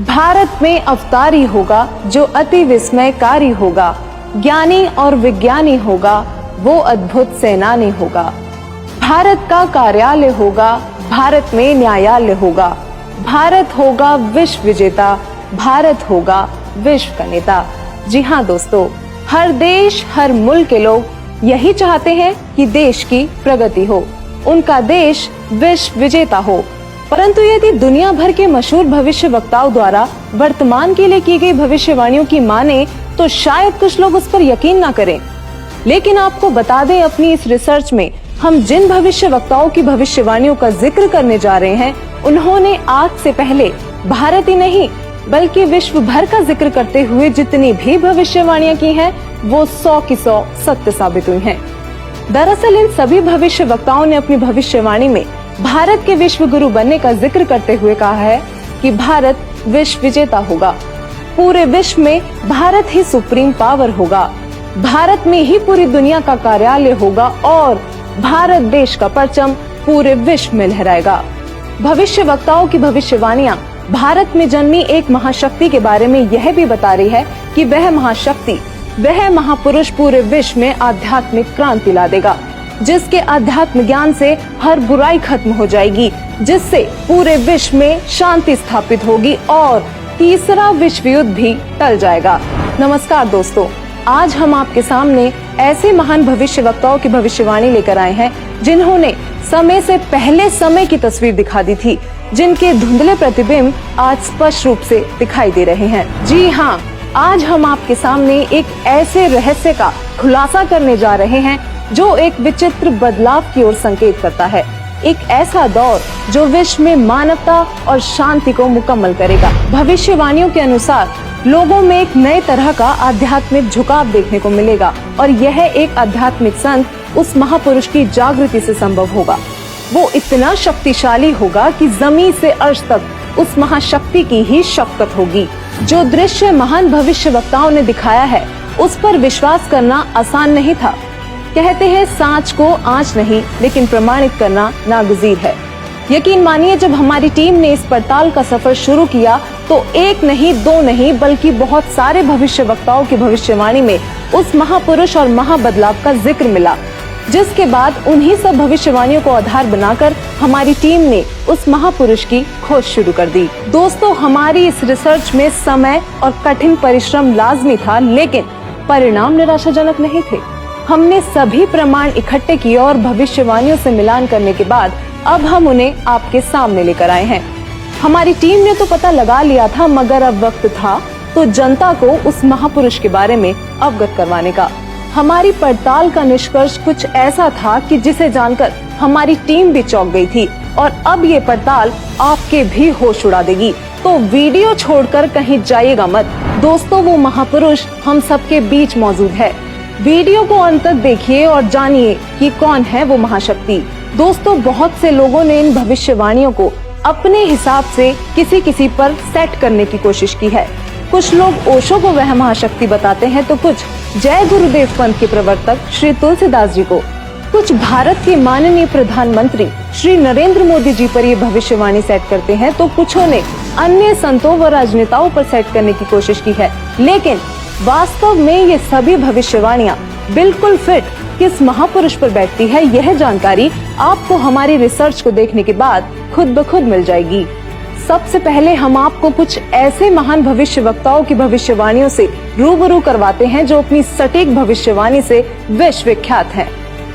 भारत में अवतारी होगा जो अति विस्मयकारी होगा, ज्ञानी और विज्ञानी होगा वो अद्भुत सेनानी होगा। भारत का कार्यालय होगा, भारत में न्यायालय होगा, भारत होगा विश्व विजेता, भारत होगा विश्व का नेता। जी हाँ दोस्तों, हर देश हर मुल्क के लोग यही चाहते हैं कि देश की प्रगति हो, उनका देश विश्व विजेता हो। परंतु यदि दुनिया भर के मशहूर भविष्य वक्ताओं द्वारा वर्तमान के लिए की गई भविष्यवाणियों की माने तो शायद कुछ लोग उस पर यकीन ना करें। लेकिन आपको बता दें, अपनी इस रिसर्च में हम जिन भविष्य वक्ताओं की भविष्यवाणियों का जिक्र करने जा रहे हैं, उन्होंने आज से पहले भारत ही नहीं बल्कि विश्व भर का जिक्र करते हुए जितनी भी भविष्यवाणियां की हैं, वो 100 की 100 सत्य साबित हुई हैं। दरअसल इन सभी भविष्य वक्ताओं ने अपनी भविष्यवाणी में भारत के विश्व गुरु बनने का जिक्र करते हुए कहा है कि भारत विश्व विजेता होगा, पूरे विश्व में भारत ही सुप्रीम पावर होगा, भारत में ही पूरी दुनिया का कार्यालय होगा और भारत देश का परचम पूरे विश्व में लहराएगा। भविष्य वक्ताओं की भविष्यवाणियां भारत में जन्मी एक महाशक्ति के बारे में यह भी बता रही है कि वह महाशक्ति, वह महापुरुष पूरे विश्व में आध्यात्मिक क्रांति ला देगा, जिसके अध्यात्म ज्ञान से हर बुराई खत्म हो जाएगी, जिससे पूरे विश्व में शांति स्थापित होगी और तीसरा विश्व युद्ध भी टल जाएगा। नमस्कार दोस्तों, आज हम आपके सामने ऐसे महान भविष्य वक्ताओं की भविष्यवाणी लेकर आए हैं जिन्होंने समय से पहले समय की तस्वीर दिखा दी थी, जिनके धुंधले प्रतिबिंब आज स्पष्ट रूप से दिखाई दे रहे हैं। जी हाँ, आज हम आपके सामने एक ऐसे रहस्य का खुलासा करने जा रहे हैं जो एक विचित्र बदलाव की ओर संकेत करता है, एक ऐसा दौर जो विश्व में मानवता और शांति को मुकम्मल करेगा। भविष्यवाणियों के अनुसार लोगों में एक नए तरह का आध्यात्मिक झुकाव देखने को मिलेगा और यह एक आध्यात्मिक संत उस महापुरुष की जागृति से संभव होगा। वो इतना शक्तिशाली होगा कि जमीन से अर्श तक उस महाशक्ति की ही शक्ति होगी। जो दृश्य महान भविष्य वक्ताओं ने दिखाया है उस पर विश्वास करना आसान नहीं था। कहते हैं सांच को आंच नहीं लेकिन प्रमाणित करना नागुज़ीर है। यकीन मानिए, जब हमारी टीम ने इस पड़ताल का सफर शुरू किया तो एक नहीं दो नहीं बल्कि बहुत सारे भविष्य वक्ताओं की भविष्यवाणी में उस महापुरुष और महाबदलाव का जिक्र मिला, जिसके बाद उन्हीं सब भविष्यवाणियों को आधार बनाकर हमारी टीम ने उस महापुरुष की खोज शुरू कर दी। दोस्तों, हमारी इस रिसर्च में समय और कठिन परिश्रम लाजमी था, लेकिन परिणाम निराशाजनक नहीं थे। हमने सभी प्रमाण इकट्ठे किए और भविष्यवाणियों से मिलान करने के बाद अब हम उन्हें आपके सामने लेकर आए हैं। हमारी टीम ने तो पता लगा लिया था, मगर अब वक्त था तो जनता को उस महापुरुष के बारे में अवगत करवाने का। हमारी पड़ताल का निष्कर्ष कुछ ऐसा था कि जिसे जानकर हमारी टीम भी चौंक गई थी और अब ये पड़ताल आपके भी होश उड़ा देगी। तो वीडियो छोड़कर कहीं जाइएगा मत दोस्तों, वो महापुरुष हम सबके बीच मौजूद है। वीडियो को अंत तक देखिए और जानिए कि कौन है वो महाशक्ति। दोस्तों, बहुत से लोगों ने इन भविष्यवाणियों को अपने हिसाब से किसी पर सेट करने की कोशिश की है। कुछ लोग ओशो को वह महाशक्ति बताते हैं तो कुछ जय गुरुदेव पंथ के प्रवर्तक श्री तुलसीदास जी को, कुछ भारत के माननीय प्रधानमंत्री श्री नरेंद्र मोदी जी पर ये भविष्यवाणी सेट करते हैं तो कुछों ने अन्य संतों व राजनेताओं पर सेट करने की कोशिश की है। लेकिन वास्तव में ये सभी भविष्यवाणियां बिल्कुल फिट किस महापुरुष पर बैठती है, यह जानकारी आपको हमारी रिसर्च को देखने के बाद खुद ब खुद मिल जाएगी। सबसे पहले हम आपको कुछ ऐसे महान भविष्य वक्ताओं की भविष्यवाणियों से रूबरू करवाते हैं जो अपनी सटीक भविष्यवाणी से विश्व विख्यात हैं।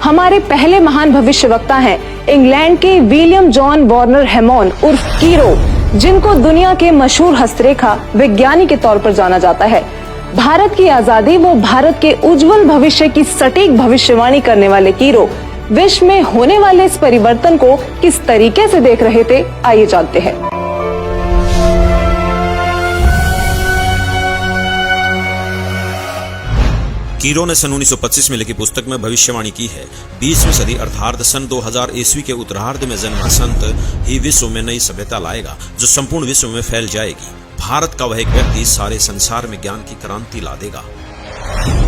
हमारे पहले महान भविष्य वक्ता हैं इंग्लैंड के विलियम जॉन वार्नर हैमॉन्ड उर्फ कीरो, जिनको दुनिया के मशहूर हस्तरेखा विज्ञानी के तौर पर जाना जाता है। भारत की आजादी व भारत के उज्जवल भविष्य की सटीक भविष्यवाणी करने वाले कीरो विश्व में होने वाले इस परिवर्तन को किस तरीके से देख रहे थे, आइए जानते हैं। कीरो ने सन 1925 में लिखी पुस्तक में भविष्यवाणी की है 20वीं सदी अर्थात सन 2000 ईस्वी के उत्तरार्ध में जन्मा संत ही विश्व में नई सभ्यता लाएगा जो संपूर्ण विश्व में फैल जाएगी। भारत का वह एक व्यक्ति सारे संसार में ज्ञान की क्रांति ला देगा।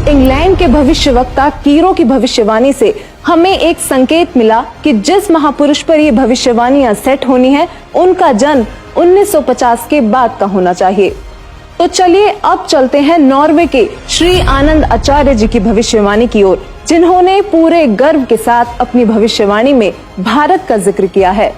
इंग्लैंड के भविष्यवक्ता कीरो की भविष्यवाणी से हमें एक संकेत मिला कि जिस महापुरुष पर ये भविष्यवाणियां सेट होनी है उनका जन्म 1950 के बाद का होना चाहिए। तो चलिए अब चलते हैं नॉर्वे के श्री आनंद आचार्य जी की भविष्यवाणी की ओर, जिन्होंने पूरे गर्व के साथ अपनी भविष्यवाणी में भारत का जिक्र किया है।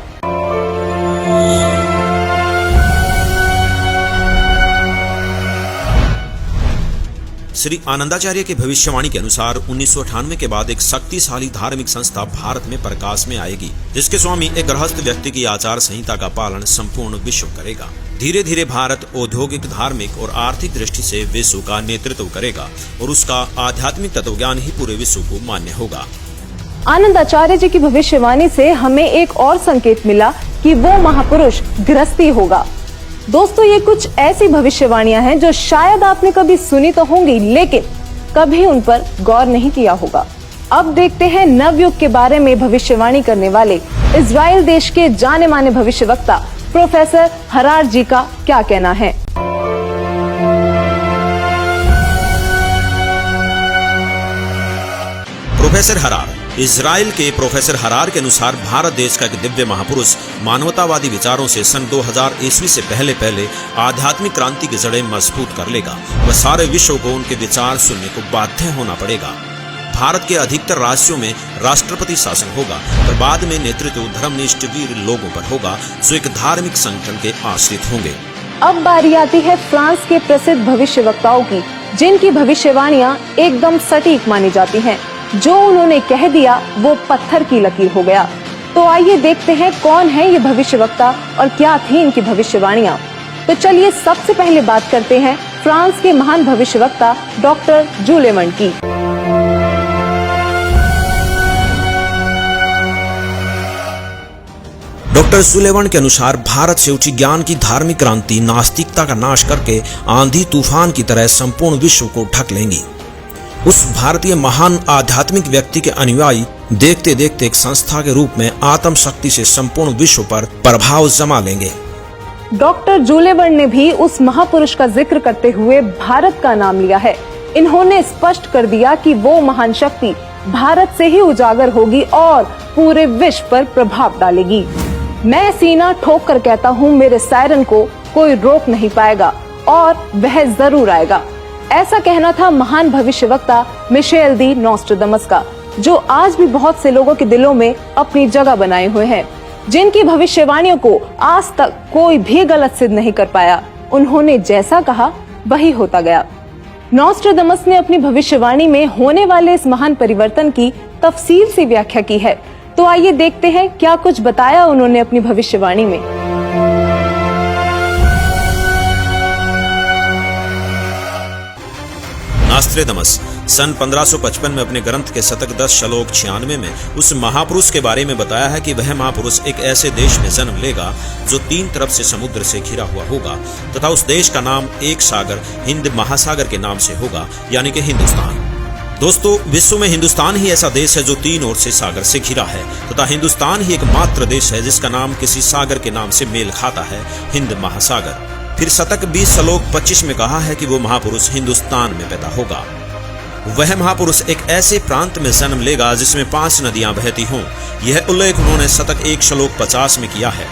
श्री आनंदाचार्य की भविष्यवाणी के अनुसार 1998 के बाद एक शक्तिशाली धार्मिक संस्था भारत में प्रकाश में आएगी, जिसके स्वामी एक गृहस्थ व्यक्ति की आचार संहिता का पालन संपूर्ण विश्व करेगा। धीरे धीरे भारत औद्योगिक, धार्मिक और आर्थिक दृष्टि से विश्व का नेतृत्व करेगा और उसका आध्यात्मिक तत्वज्ञान ही पूरे विश्व को मान्य होगा। आनंद आचार्य जी की भविष्यवाणी से हमें एक और संकेत मिला कि वो महापुरुष गृहस्थी होगा। दोस्तों, ये कुछ ऐसी भविष्यवाणियां हैं जो शायद आपने कभी सुनी तो होंगी, लेकिन कभी उन पर गौर नहीं किया होगा। अब देखते हैं नवयुग के बारे में भविष्यवाणी करने वाले इजराइल देश के जाने माने भविष्यवक्ता प्रोफेसर हरार जी का क्या कहना है। प्रोफेसर हरार। इजराइल के प्रोफेसर हरार के अनुसार भारत देश का एक दिव्य महापुरुष मानवतावादी विचारों से सन 2000 ईस्वी से पहले आध्यात्मिक क्रांति की जड़ें मजबूत कर लेगा। वह सारे विश्व को उनके विचार सुनने को बाध्य होना पड़ेगा। भारत के अधिकतर राज्यों में राष्ट्रपति शासन होगा, पर बाद में नेतृत्व धर्मनिष्ठ वीर लोगों पर होगा जो एक धार्मिक संगठन के आश्रित होंगे। अब बारी आती है फ्रांस के प्रसिद्ध भविष्यवक्ताओं की, जिनकी भविष्यवाणियां एकदम सटीक मानी जाती हैं। जो उन्होंने कह दिया वो पत्थर की लकीर हो गया। तो आइए देखते हैं कौन है ये भविष्यवक्ता और क्या थी इनकी भविष्यवाणियां। तो चलिए सबसे पहले बात करते हैं फ्रांस के महान भविष्यवक्ता डॉक्टर जूलेमंड की। डॉक्टर सुलेवन के अनुसार भारत से उठी ज्ञान की धार्मिक क्रांति नास्तिकता का नाश करके आंधी तूफान की तरह संपूर्ण विश्व को ढक लेंगी। उस भारतीय महान आध्यात्मिक व्यक्ति के अनुयायी देखते देखते एक संस्था के रूप में आत्म शक्ति से संपूर्ण विश्व पर प्रभाव जमा लेंगे। डॉक्टर जूलेबर्न ने भी उस महापुरुष का जिक्र करते हुए भारत का नाम लिया है। इन्होंने स्पष्ट कर दिया कि वो महान शक्ति भारत से ही उजागर होगी और पूरे विश्व पर प्रभाव डालेगी। मैं सीना ठोक कर कहता हूँ, मेरे सायरन को कोई रोक नहीं पाएगा और वह जरूर आएगा। ऐसा कहना था महान भविष्यवक्ता मिशेल दी नॉस्ट्राडामस का, जो आज भी बहुत से लोगों के दिलों में अपनी जगह बनाए हुए हैं, जिनकी भविष्यवाणियों को आज तक कोई भी गलत सिद्ध नहीं कर पाया। उन्होंने जैसा कहा वही होता गया। नॉस्ट्राडामस ने अपनी भविष्यवाणी में होने वाले इस महान परिवर्तन की तफसील से व्याख्या की है। तो आइए देखते हैं क्या कुछ बताया उन्होंने अपनी भविष्यवाणी में। नॉस्ट्राडामस सन 1555 में अपने ग्रंथ के शतक 10 श्लोक 96 में उस महापुरुष के बारे में बताया है कि वह महापुरुष एक ऐसे देश में जन्म लेगा जो 3 तरफ से समुद्र से घिरा हुआ होगा तथा उस देश का नाम एक सागर हिंद महासागर के नाम से होगा, यानी कि हिंदुस्तान। दोस्तों, विश्व में हिंदुस्तान ही ऐसा देश है जो 3 ओर से सागर से घिरा है तथा हिंदुस्तान ही एकमात्र देश है जिसका नाम किसी सागर के नाम से मेल खाता है, हिंद महासागर। फिर शतक 20 श्लोक 25 में कहा है कि वो महापुरुष हिंदुस्तान में पैदा होगा। वह महापुरुष एक ऐसे प्रांत में जन्म लेगा जिसमें 5 नदियां बहती हों। यह उल्लेख उन्होंने शतक 1 श्लोक 50 में किया है।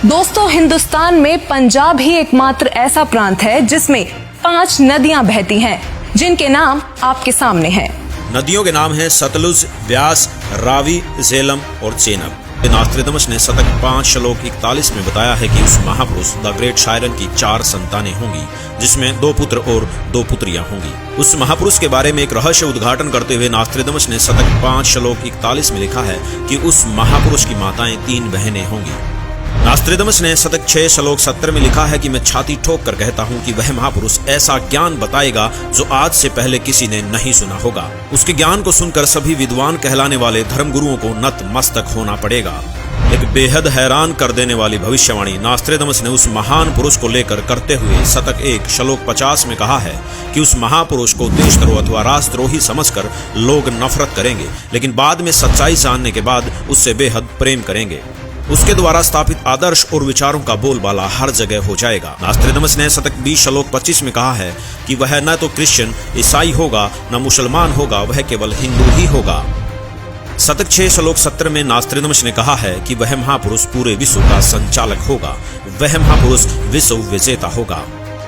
दोस्तों, हिंदुस्तान में पंजाब ही एकमात्र ऐसा प्रांत है जिसमें 5 नदियां बहती हैं, जिनके नाम आपके सामने हैं। नदियों के नाम हैं सतलुज, ब्यास, रावी, झेलम और चेनाब। नॉस्ट्राडामस ने शतक 5 श्लोक 41 में बताया है कि उस महापुरुष द ग्रेट शायरन की 4 संतानें होंगी, जिसमें 2 पुत्र और 2 पुत्रियां होंगी। उस महापुरुष के बारे में एक रहस्य उद्घाटन करते हुए नॉस्ट्राडामस ने शतक 5 श्लोक 41 में लिखा है कि उस महापुरुष की माताएं 3 बहनें होंगी। नॉस्ट्राडामस ने शतक 6 श्लोक 70 में लिखा है कि मैं छाती ठोक कर कहता हूँ कि वह महापुरुष ऐसा ज्ञान बताएगा जो आज से पहले किसी ने नहीं सुना होगा। उसके ज्ञान को सुनकर सभी विद्वान कहलाने वाले धर्मगुरुओं को नतमस्तक होना पड़ेगा। एक बेहद हैरान कर देने वाली भविष्यवाणी नॉस्ट्राडामस ने उस महान पुरुष को लेकर करते हुए शतक 1 श्लोक 50 में कहा है कि उस महापुरुष को देशद्रोह अथवा राष्ट्रद्रोही समझकर लोग नफरत करेंगे, लेकिन बाद में सच्चाई जानने के बाद उससे बेहद प्रेम करेंगे। उसके द्वारा स्थापित आदर्श और विचारों का बोलबाला हर जगह हो जाएगा। नॉस्ट्राडामस ने शतक 20 श्लोक 25 में कहा है कि वह न तो क्रिश्चियन ईसाई होगा न मुसलमान होगा, वह केवल हिंदू ही होगा। शतक 6 श्लोक 17 में नास्त्रोदामस ने कहा है कि वह महापुरुष पूरे विश्व का संचालक होगा, वह महापुरुष विश्व विजेता होगा।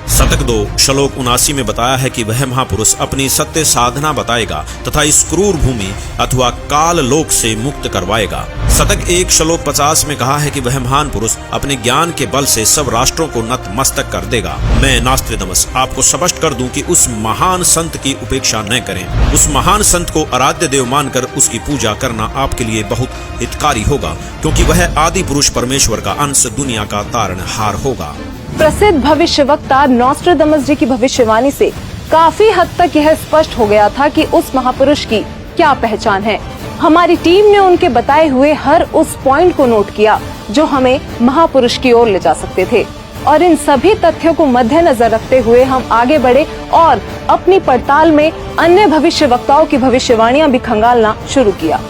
शतक 2 श्लोक 79 में बताया है कि वह महापुरुष अपनी सत्य साधना बताएगा तथा इस क्रूर भूमि अथवा काल लोक से मुक्त करवाएगा। शतक 1 श्लोक 50 में कहा है कि वह महान पुरुष अपने ज्ञान के बल से सब राष्ट्रों को नतमस्तक कर देगा। मैं नास्त्रोदामस आपको स्पष्ट कर दूं कि उस महान संत की उपेक्षा न करें। उस महान संत को आराध्य देव मानकर उसकी पूजा करना आपके लिए बहुत हितकारी होगा, क्योंकि वह आदि पुरुष परमेश्वर का अंश, दुनिया का तारणहार होगा। प्रसिद्ध भविष्यवक्ता नॉस्ट्राडामस जी की भविष्यवाणी से काफी हद तक यह स्पष्ट हो गया था कि उस महापुरुष की क्या पहचान है। हमारी टीम ने उनके बताए हुए हर उस पॉइंट को नोट किया जो हमें महापुरुष की ओर ले जा सकते थे, और इन सभी तथ्यों को मद्देनजर रखते हुए हम आगे बढ़े और अपनी पड़ताल में अन्य भविष्यवक्ताओं की भविष्यवाणियां भी खंगालना शुरू किया।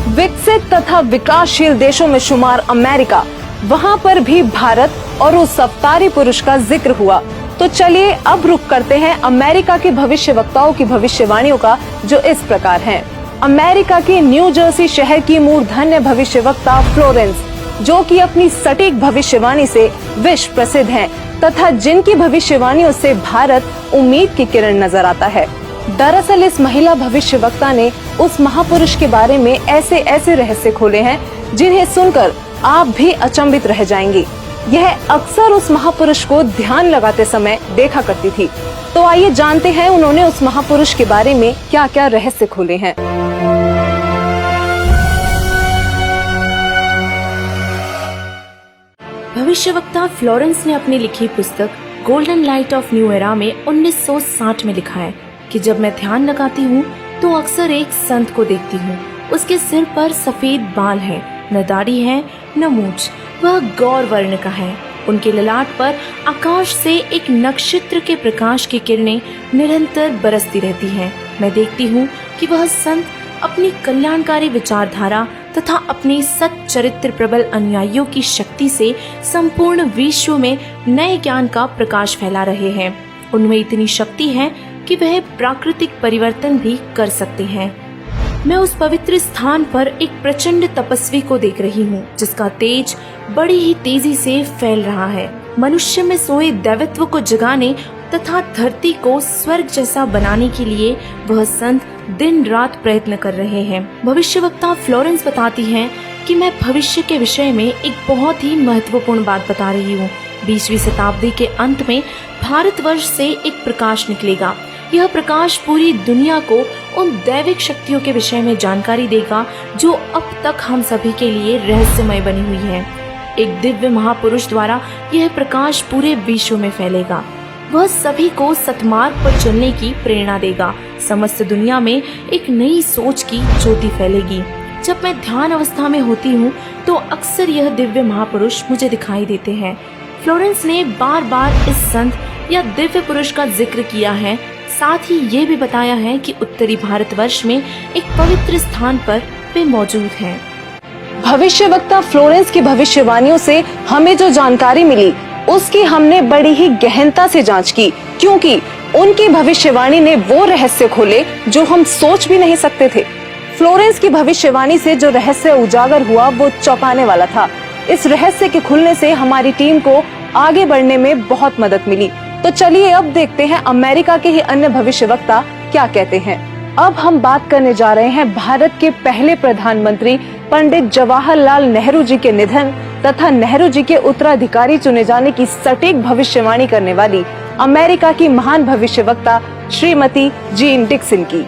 विकसित तथा विकासशील देशों में शुमार अमेरिका, वहाँ पर भी भारत और उस अवतारी पुरुष का जिक्र हुआ। तो चलिए अब रुक करते हैं अमेरिका के भविष्यवक्ताओं की भविष्यवाणियों का, जो इस प्रकार हैं। अमेरिका के न्यू जर्सी शहर की मूर्धन्य भविष्यवक्ता फ्लोरेंस, जो कि अपनी सटीक भविष्यवाणी से विश्व प्रसिद्ध हैं तथा जिनकी भविष्यवाणियों से भारत उम्मीद की किरण नजर आता है। दरअसल इस महिला भविष्यवक्ता ने उस महापुरुष के बारे में ऐसे ऐसे रहस्य खोले हैं जिन्हें सुनकर आप भी अचंभित रह जाएंगे। यह अक्सर उस महापुरुष को ध्यान लगाते समय देखा करती थी। तो आइए जानते हैं उन्होंने उस महापुरुष के बारे में क्या क्या रहस्य खोले हैं। भविष्यवक्ता फ्लोरेंस ने अपनी लिखी पुस्तक golden light of new era में 1960 में लिखा है कि जब मैं ध्यान लगाती हूँ तो अक्सर एक संत को देखती हूँ। उसके सिर पर सफेद बाल हैं, न दाढ़ी है न मूंछ, वह गौर वर्ण का है। उनके ललाट पर आकाश से एक नक्षत्र के प्रकाश की किरणें निरंतर बरसती रहती हैं। मैं देखती हूँ कि वह संत अपनी कल्याणकारी विचारधारा तथा अपने सत चरित्र प्रबल अनुयायियों की शक्ति से संपूर्ण विश्व में नए ज्ञान का प्रकाश फैला रहे हैं। उनमें इतनी शक्ति है कि वह प्राकृतिक परिवर्तन भी कर सकते हैं। मैं उस पवित्र स्थान पर एक प्रचंड तपस्वी को देख रही हूँ, जिसका तेज बड़ी ही तेजी से फैल रहा है। मनुष्य में सोए दैवत्व को जगाने तथा धरती को स्वर्ग जैसा बनाने के लिए वह संत दिन रात प्रयत्न कर रहे हैं। भविष्यवक्ता फ्लोरेंस बताती हैं कि मैं भविष्य के विषय में एक बहुत ही महत्वपूर्ण बात बता रही हूँ। 20वीं शताब्दी के अंत में भारतवर्ष से एक प्रकाश निकलेगा। यह प्रकाश पूरी दुनिया को उन दैविक शक्तियों के विषय में जानकारी देगा जो अब तक हम सभी के लिए रहस्यमय बनी हुई है। एक दिव्य महापुरुष द्वारा यह प्रकाश पूरे विश्व में फैलेगा। वह सभी को सतमार्ग पर चलने की प्रेरणा देगा। समस्त दुनिया में एक नई सोच की ज्योति फैलेगी। जब मैं ध्यान अवस्था में होती हूँ तो अक्सर यह दिव्य महापुरुष मुझे दिखाई देते हैं। फ्लोरेंस ने बार बार इस संत या दिव्य पुरुष का जिक्र किया है। साथ ही ये भी बताया है कि उत्तरी भारतवर्ष में एक पवित्र स्थान पर वे मौजूद हैं। भविष्यवक्ता फ्लोरेंस की भविष्यवाणियों से हमें जो जानकारी मिली उसकी हमने बड़ी ही गहनता से जांच की, क्योंकि उनकी भविष्यवाणी ने वो रहस्य खोले जो हम सोच भी नहीं सकते थे। फ्लोरेंस की भविष्यवाणी से जो रहस्य उजागर हुआ वो चौंकाने वाला था। इस रहस्य के खुलने से हमारी टीम को आगे बढ़ने में बहुत मदद मिली। तो चलिए अब देखते हैं अमेरिका के ही अन्य भविष्यवक्ता क्या कहते हैं। अब हम बात करने जा रहे हैं भारत के पहले प्रधानमंत्री पंडित जवाहरलाल नेहरू जी के निधन तथा नेहरू जी के उत्तराधिकारी चुने जाने की सटीक भविष्यवाणी करने वाली अमेरिका की महान भविष्यवक्ता श्रीमती जीन डिक्सन की।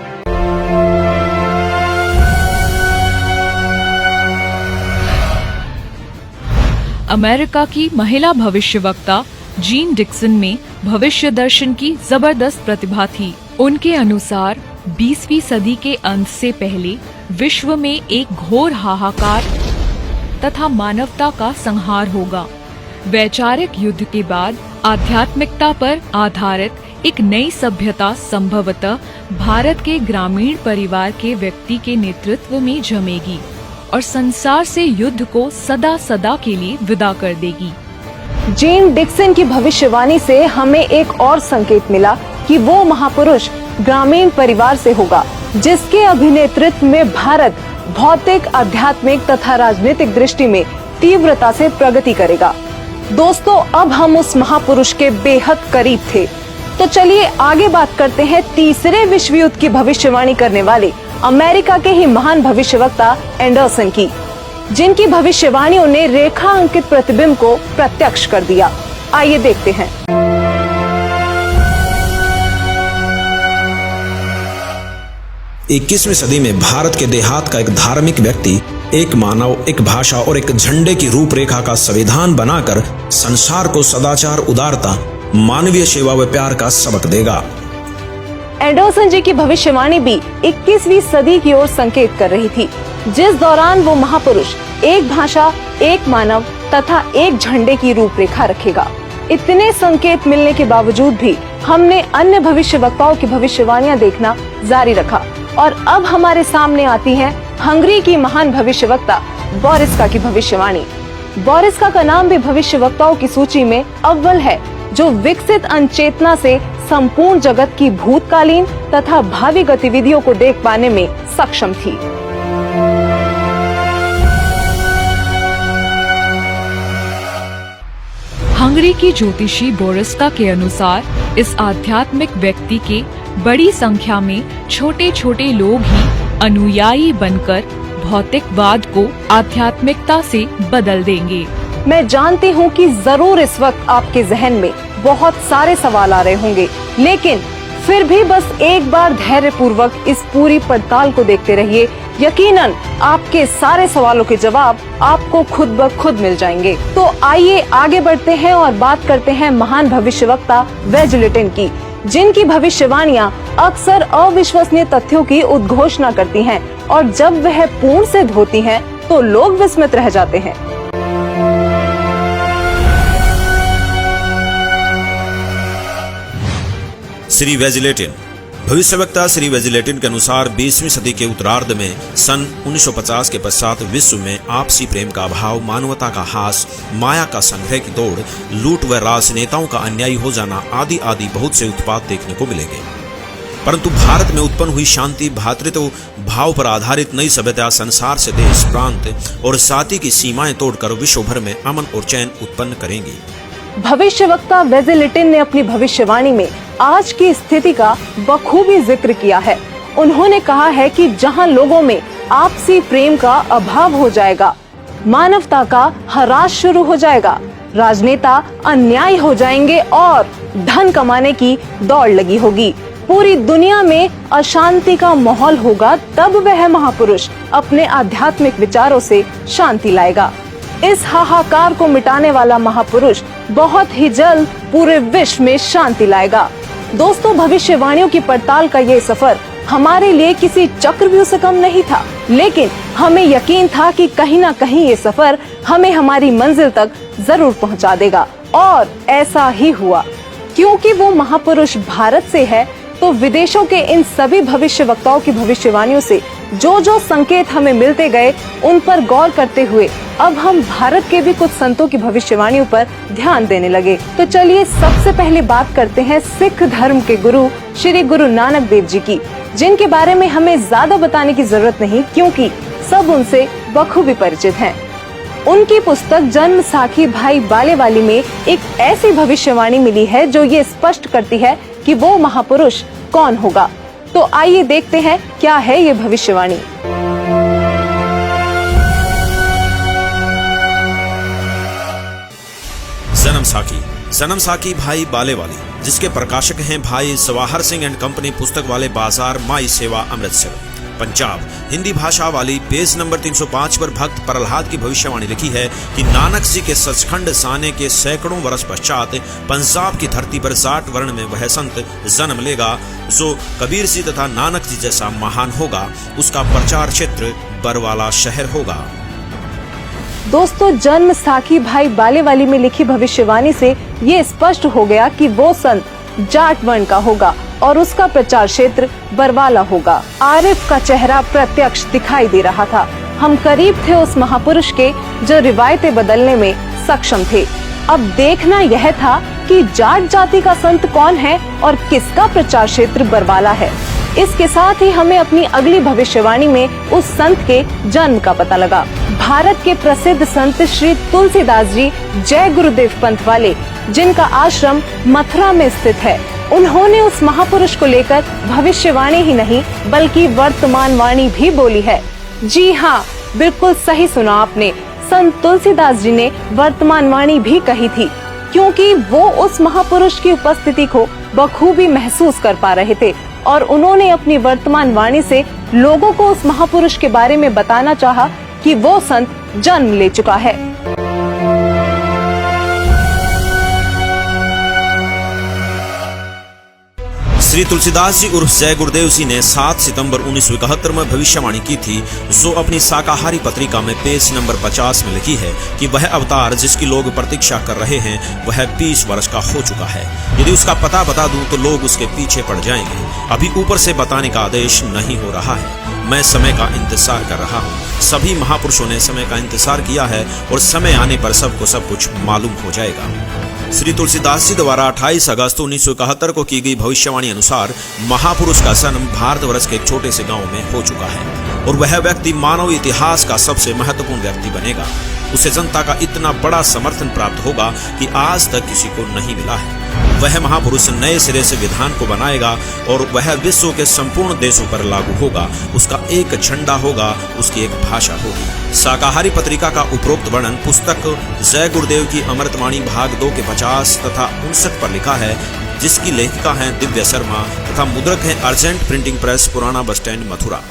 अमेरिका की महिला भविष्यवक्ता जीन डिक्सन में भविष्य दर्शन की जबरदस्त प्रतिभा थी। उनके अनुसार 20वीं सदी के अंत से पहले विश्व में एक घोर हाहाकार तथा मानवता का संहार होगा। वैचारिक युद्ध के बाद आध्यात्मिकता पर आधारित एक नई सभ्यता संभवतः भारत के ग्रामीण परिवार के व्यक्ति के नेतृत्व में जमेगी और संसार से युद्ध को सदा सदा के लिए विदा कर देगी। जीन डिक्सन की भविष्यवाणी से हमें एक और संकेत मिला कि वो महापुरुष ग्रामीण परिवार से होगा जिसके अभिनेतृत्व में भारत भौतिक, आध्यात्मिक तथा राजनीतिक दृष्टि में तीव्रता से प्रगति करेगा। दोस्तों, अब हम उस महापुरुष के बेहद करीब थे, तो चलिए आगे बात करते हैं तीसरे विश्व युद्ध की भविष्यवाणी करने वाले अमेरिका के ही महान भविष्यवक्ता एंडरसन की, जिनकी भविष्यवाणियों ने रेखा अंकित प्रतिबिंब को प्रत्यक्ष कर दिया। आइए देखते हैं। 21वीं सदी में भारत के देहात का एक धार्मिक व्यक्ति एक मानव, एक भाषा और एक झंडे की रूपरेखा का संविधान बनाकर संसार को सदाचार, उदारता, मानवीय सेवा व प्यार का सबक देगा। एंडरसन जी की भविष्यवाणी भी 21वीं सदी की ओर संकेत कर रही थी, जिस दौरान वो महापुरुष एक भाषा, एक मानव तथा एक झंडे की रूपरेखा रखेगा। इतने संकेत मिलने के बावजूद भी हमने अन्य भविष्यवक्ताओं की भविष्यवाणियां देखना जारी रखा और अब हमारे सामने आती है हंगरी की महान भविष्यवक्ता बोरिस्का की भविष्यवाणी। बोरिस्का का नाम भी भविष्यवक्ताओं की सूची में अव्वल है, जो विकसित अनचेतना से संपूर्ण जगत की भूतकालीन तथा भावी गतिविधियों को देख पाने में सक्षम थी। हंगरी की ज्योतिषी बोरिस्का के अनुसार इस आध्यात्मिक व्यक्ति के बड़ी संख्या में छोटे छोटे लोग ही अनुयायी बनकर भौतिकवाद को आध्यात्मिकता से बदल देंगे। मैं जानती हूँ कि जरूर इस वक्त आपके जहन में बहुत सारे सवाल आ रहे होंगे, लेकिन फिर भी बस एक बार धैर्य पूर्वक इस पूरी पड़ताल को देखते रहिए। यकीनन आपके सारे सवालों के जवाब आपको खुद ब खुद मिल जाएंगे। तो आइए आगे बढ़ते हैं और बात करते हैं महान भविष्यवक्ता वेजलेटिन की, जिनकी भविष्यवाणियां अक्सर अविश्वसनीय तथ्यों की उद्घोषणा करती हैं और जब वह पूर्ण सिद्ध होती हैं तो लोग विस्मित रह जाते हैं। श्री वेजलेटिन। भविष्यवक्ता श्री वेजलेटिन के अनुसार 20वीं सदी के उत्तरार्ध में सन 1950 के पश्चात विश्व में आपसी प्रेम का अभाव, मानवता का हास, माया का संग्रह की दौड़, लूट व राजनेताओं का अन्यायी हो जाना आदि आदि बहुत से उत्पात देखने को मिलेंगे। परंतु भारत में उत्पन्न हुई शांति, भ्रातृत्व भाव पर आधारित नई सभ्यता संसार से देश, प्रांत और जाति की सीमाएं तोड़कर विश्व भर में अमन और चैन उत्पन्न करेंगी। भविष्यवक्ता वेजलेटिन ने अपनी भविष्यवाणी में आज की स्थिति का बखूबी जिक्र किया है। उन्होंने कहा है कि जहां लोगों में आपसी प्रेम का अभाव हो जाएगा, मानवता का ह्रास शुरू हो जाएगा, राजनेता अन्यायी हो जाएंगे और धन कमाने की दौड़ लगी होगी, पूरी दुनिया में अशांति का माहौल होगा, तब वह महापुरुष अपने आध्यात्मिक विचारों से शांति लाएगा। इस हाहाकार को मिटाने वाला महापुरुष बहुत ही जल्द पूरे विश्व में शांति लाएगा। दोस्तों, भविष्यवाणियों की पड़ताल का ये सफर हमारे लिए किसी चक्रव्यूह से कम नहीं था, लेकिन हमें यकीन था कि कहीं न कहीं ये सफर हमें हमारी मंजिल तक जरूर पहुंचा देगा और ऐसा ही हुआ। क्योंकि वो महापुरुष भारत से है, तो विदेशों के इन सभी भविष्यवक्ताओं की भविष्यवाणियों से जो जो संकेत हमें मिलते गए, उन पर गौर करते हुए अब हम भारत के भी कुछ संतों की भविष्यवाणियों पर ध्यान देने लगे। तो चलिए सबसे पहले बात करते हैं सिख धर्म के गुरु श्री गुरु नानक देव जी की, जिनके बारे में हमें ज्यादा बताने की जरूरत नहीं, क्योंकि सब उनसे बखूबी परिचित हैं। उनकी पुस्तक जन्म साखी भाई बालेवाली में एक ऐसी भविष्यवाणी मिली है जो ये स्पष्ट करती है कि वो महापुरुष कौन होगा। तो आइए देखते हैं क्या है ये भविष्यवाणी। जन्म साखी भाई बालेवाली, जिसके प्रकाशक हैं भाई जवाहर सिंह एंड कंपनी, पुस्तक वाले बाजार, माई सेवा, अमृतसर, पंजाब। हिंदी भाषा वाली। पेज नंबर 305 पर भक्त प्रहलाद की भविष्यवाणी लिखी है कि नानक जी के सचखंड साने के सैकड़ों वर्ष पश्चात पंजाब की धरती पर जाट वर्ण में वह संत जन्म लेगा जो कबीर जी तथा नानक जी जैसा महान होगा। उसका प्रचार क्षेत्र बरवाला शहर होगा। दोस्तों, जन्म साखी भाई बालेवाली में लिखी भविष्यवाणी से ये स्पष्ट हो गया कि वो संत जाट वर्ण का होगा और उसका प्रचार क्षेत्र बरवाला होगा। आरिफ का चेहरा प्रत्यक्ष दिखाई दे रहा था। हम करीब थे उस महापुरुष के जो रिवायतें बदलने में सक्षम थे। अब देखना यह था कि जाट जाति का संत कौन है और किसका प्रचार क्षेत्र बरवाला है। इसके साथ ही हमें अपनी अगली भविष्यवाणी में उस संत के जन्म का पता लगा। भारत के प्रसिद्ध संत श्री तुलसीदास जी जय गुरुदेव पंथ वाले, जिनका आश्रम मथुरा में स्थित है, उन्होंने उस महापुरुष को लेकर भविष्यवाणी ही नहीं बल्कि वर्तमान वाणी भी बोली है। जी हाँ, बिल्कुल सही सुना आपने। संत तुलसीदास जी ने वर्तमान वाणी भी कही थी, क्योंकि वो उस महापुरुष की उपस्थिति को बखूबी महसूस कर पा रहे थे और उन्होंने अपनी वर्तमान वाणी से लोगों को उस महापुरुष के बारे में बताना चाहा कि वो संत जन्म ले चुका है। श्री तुलसीदास जी उर्फ जय गुरुदेव जी ने 7 सितंबर 1971 में भविष्यवाणी की थी, जो अपनी शाकाहारी पत्रिका में पेज नंबर 50 में लिखी है कि वह अवतार जिसकी लोग प्रतीक्षा कर रहे हैं वह 20 वर्ष का हो चुका है। यदि उसका पता बता दूं तो लोग उसके पीछे पड़ जाएंगे। अभी ऊपर से बताने का आदेश नहीं हो रहा है। मैं समय का इंतजार कर रहा हूँ। सभी महापुरुषों ने समय का इंतजार किया है और समय आने पर सबको सब कुछ मालूम हो जाएगा। श्री तुलसीदास जी द्वारा 28 अगस्त 1971 को की गई भविष्यवाणी अनुसार महापुरुष का जन्म भारतवर्ष के एक छोटे से गांव में हो चुका है और वह व्यक्ति मानव इतिहास का सबसे महत्वपूर्ण व्यक्ति बनेगा। उसे जनता का इतना बड़ा समर्थन प्राप्त होगा कि आज तक किसी को नहीं मिला है। वह महापुरुष नए सिरे से विधान को बनाएगा और वह विश्व के संपूर्ण देशों पर लागू होगा। उसका एक झंडा होगा, उसकी एक भाषा होगी। शाकाहारी पत्रिका का उपरोक्त वर्णन पुस्तक जय गुरुदेव की अमृतवाणी भाग 2 के 50 तथा 59 पर लिखा है, जिसकी लेखिका हैं दिव्या शर्मा तथा मुद्रक हैं अर्जेंट प्रिंटिंग प्रेस, पुराना बस स्टैंड, मथुरा।